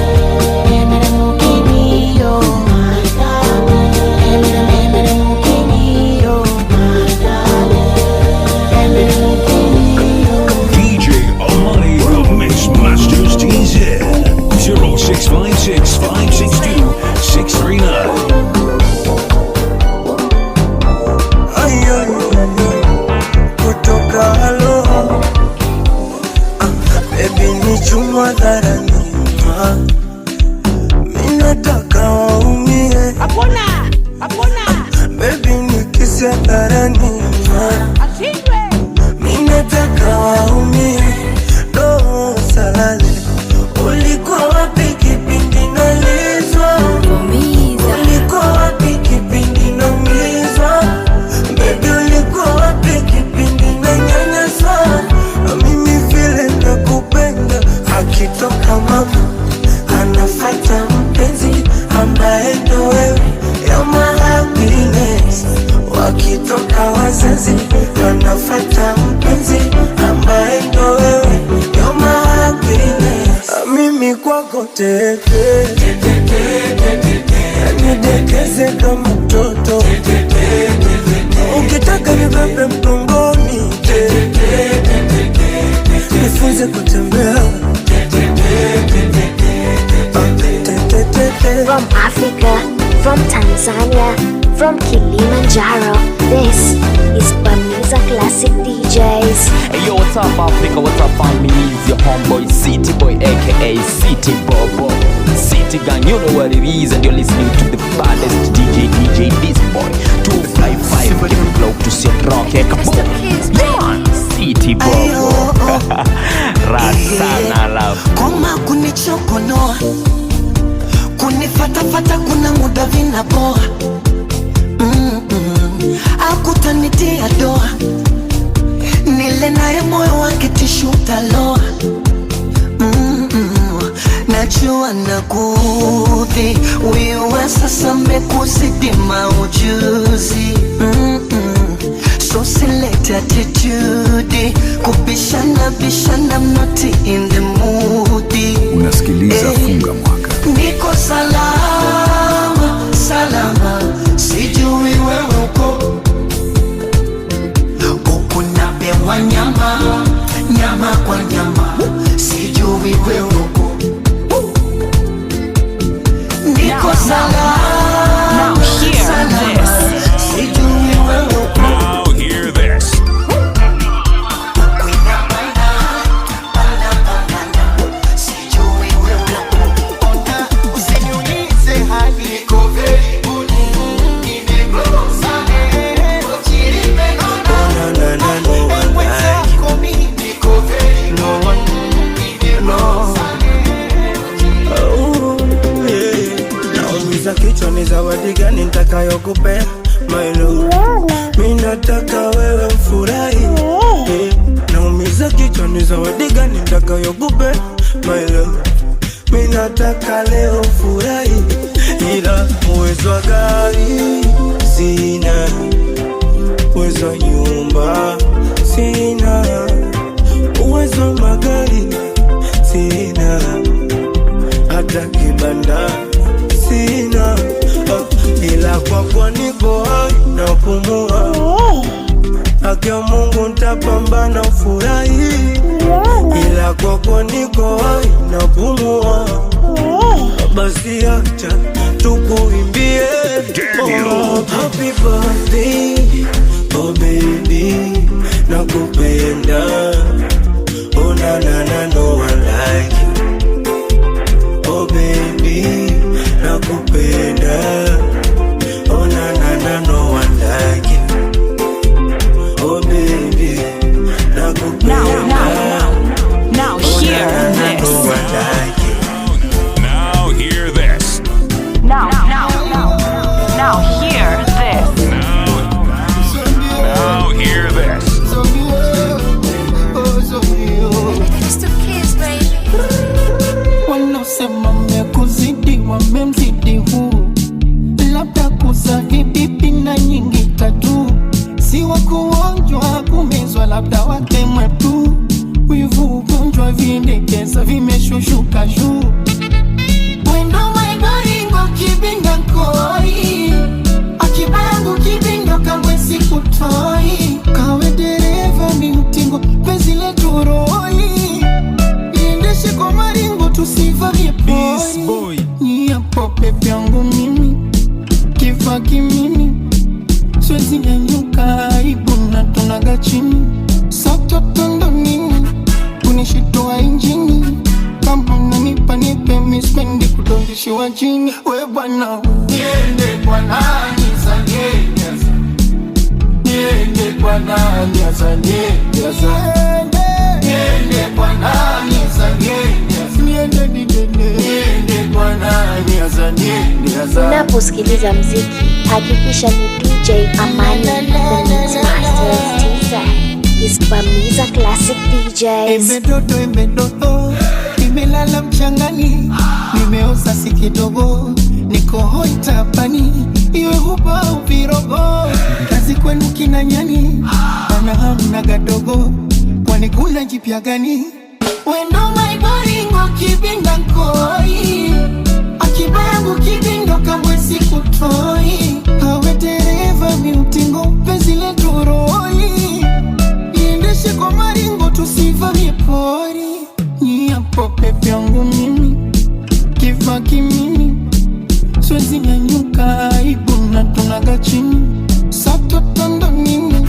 Emere mukini yo, my darling. Emere mukini yo, my darling. Emere mukini yo. DJ Amani, the Mix Masters TZ. 0615 656-562-639. Kutoka halo baby ni chumwa dharani minataka waumie baby ni kisia dharani minataka waumie do salale ulikuwa wapi kipindi nalizwa ulikuwa wapi kipindi naumizwa baby ulikuwa wapi kipindi nanyanyaswa mimi vile nakupenda akitoka mama anafata mpenzi ambaye ndo wewe ya happiness wakitoka wazazi anafata mpenzi ambaye ndo wewe ya happiness mimi kwako tete nidekeze kama mtoto ukitaka nibebe mgongoni nifunze kutembea From Africa, from Tanzania, from Kilimanjaro, this is Bamiza Classic DJs. Hey yo, what's up Africa, what's up family? It's your homeboy City Boy aka City Bobo, City Gang, you know what it is, and you're listening to the baddest DJ this boy 255, give it cloak to sit rock, yeah, come on, City Bobo. Rasana love Koma kunichokonoa kunifatafata kuna muda vinapoa akutanitia doa nile naye moyo wake tishu utaloa najua nakuudhi wiwe sasa mekuzidi maujuzi so select attitude kubishana bishana I'm not in the mood. Unasikiliza Funga Mwaka. Niko salama, salama, sijui wewe uko napewa nyama, nyama kwa nyama, sijui wewe uko niko salama, salama, sijui wewe uko. Now hear this. Kichwa ni zawadi gani nitakayokupea my love, mimi nataka wewe ufurahi. Naumiza kichwa ni zawadi gani nitakayokupea my love, mimi nataka leo ufurahi. Ila uwezo wa gari sina, uwezo wa nyumba sina, uwezo wa magari sina, hata kibanda sina, ila kwa kuwa niko hai na kupumua, haki ya Mungu nitapambana ufurahi, ila kwa kuwa niko hai na kupumua, basi acha tukuimbie happy birthday oh baby nakupenda, oh na na na no one like you, oh baby nakupenda, oh na na na no one like you, oh baby nakupenda. Now hear this. Now hear this. Now hear this. kudondishiwa chini. We bwana, niende kwa nani sanyenya? Niende kwa nani sanyenya? Niende kwa nani sanyenya? Niende kwa nani sanyenya? Unaposikiliza mziki, hakikisha ni DJ Amani the Mix Masters TZ. Ispamiza Classic DJs. Embedodo, nimelala mchangani, nimeoza si kidogo, niko hoi tapani, iwe huba uvirogo, kazi kwenu kina nyani, ana hamna gadogo, kwani kuna jipya gani? Wendo maiboringo kibinda koi, akibangu kibindo kamwe sikutoi, hawe dereva miutingo penzi letu roli, niendeshe kwa maringo tusivamie pori. Niapo pepe yangu mimi, kifa kimimi, swezi nyanyuka aibu na tunaga chini. Sato tondo mimi,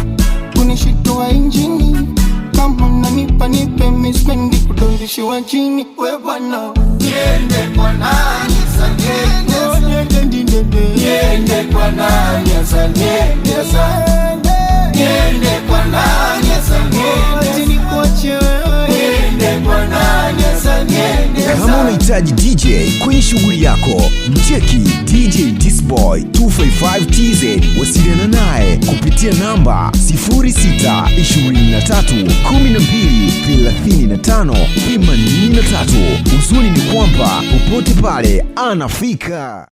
kunishitoa injini, kama unanipa nipe mispendi kudondishiwa chini. We bwana, niende kwa nani sanyenya? Niende kwa nani sanyenya? Niende kwa nani sanyenya? Nikuache wewe, niende kwa nani sanyenya? Kama unahitaji DJ kwenye shughuli yako, mcheki DJ Disboy 255 TZ. Wasiliana naye kupitia namba 0623123583. Uzuri ni kwamba popote pale anafika.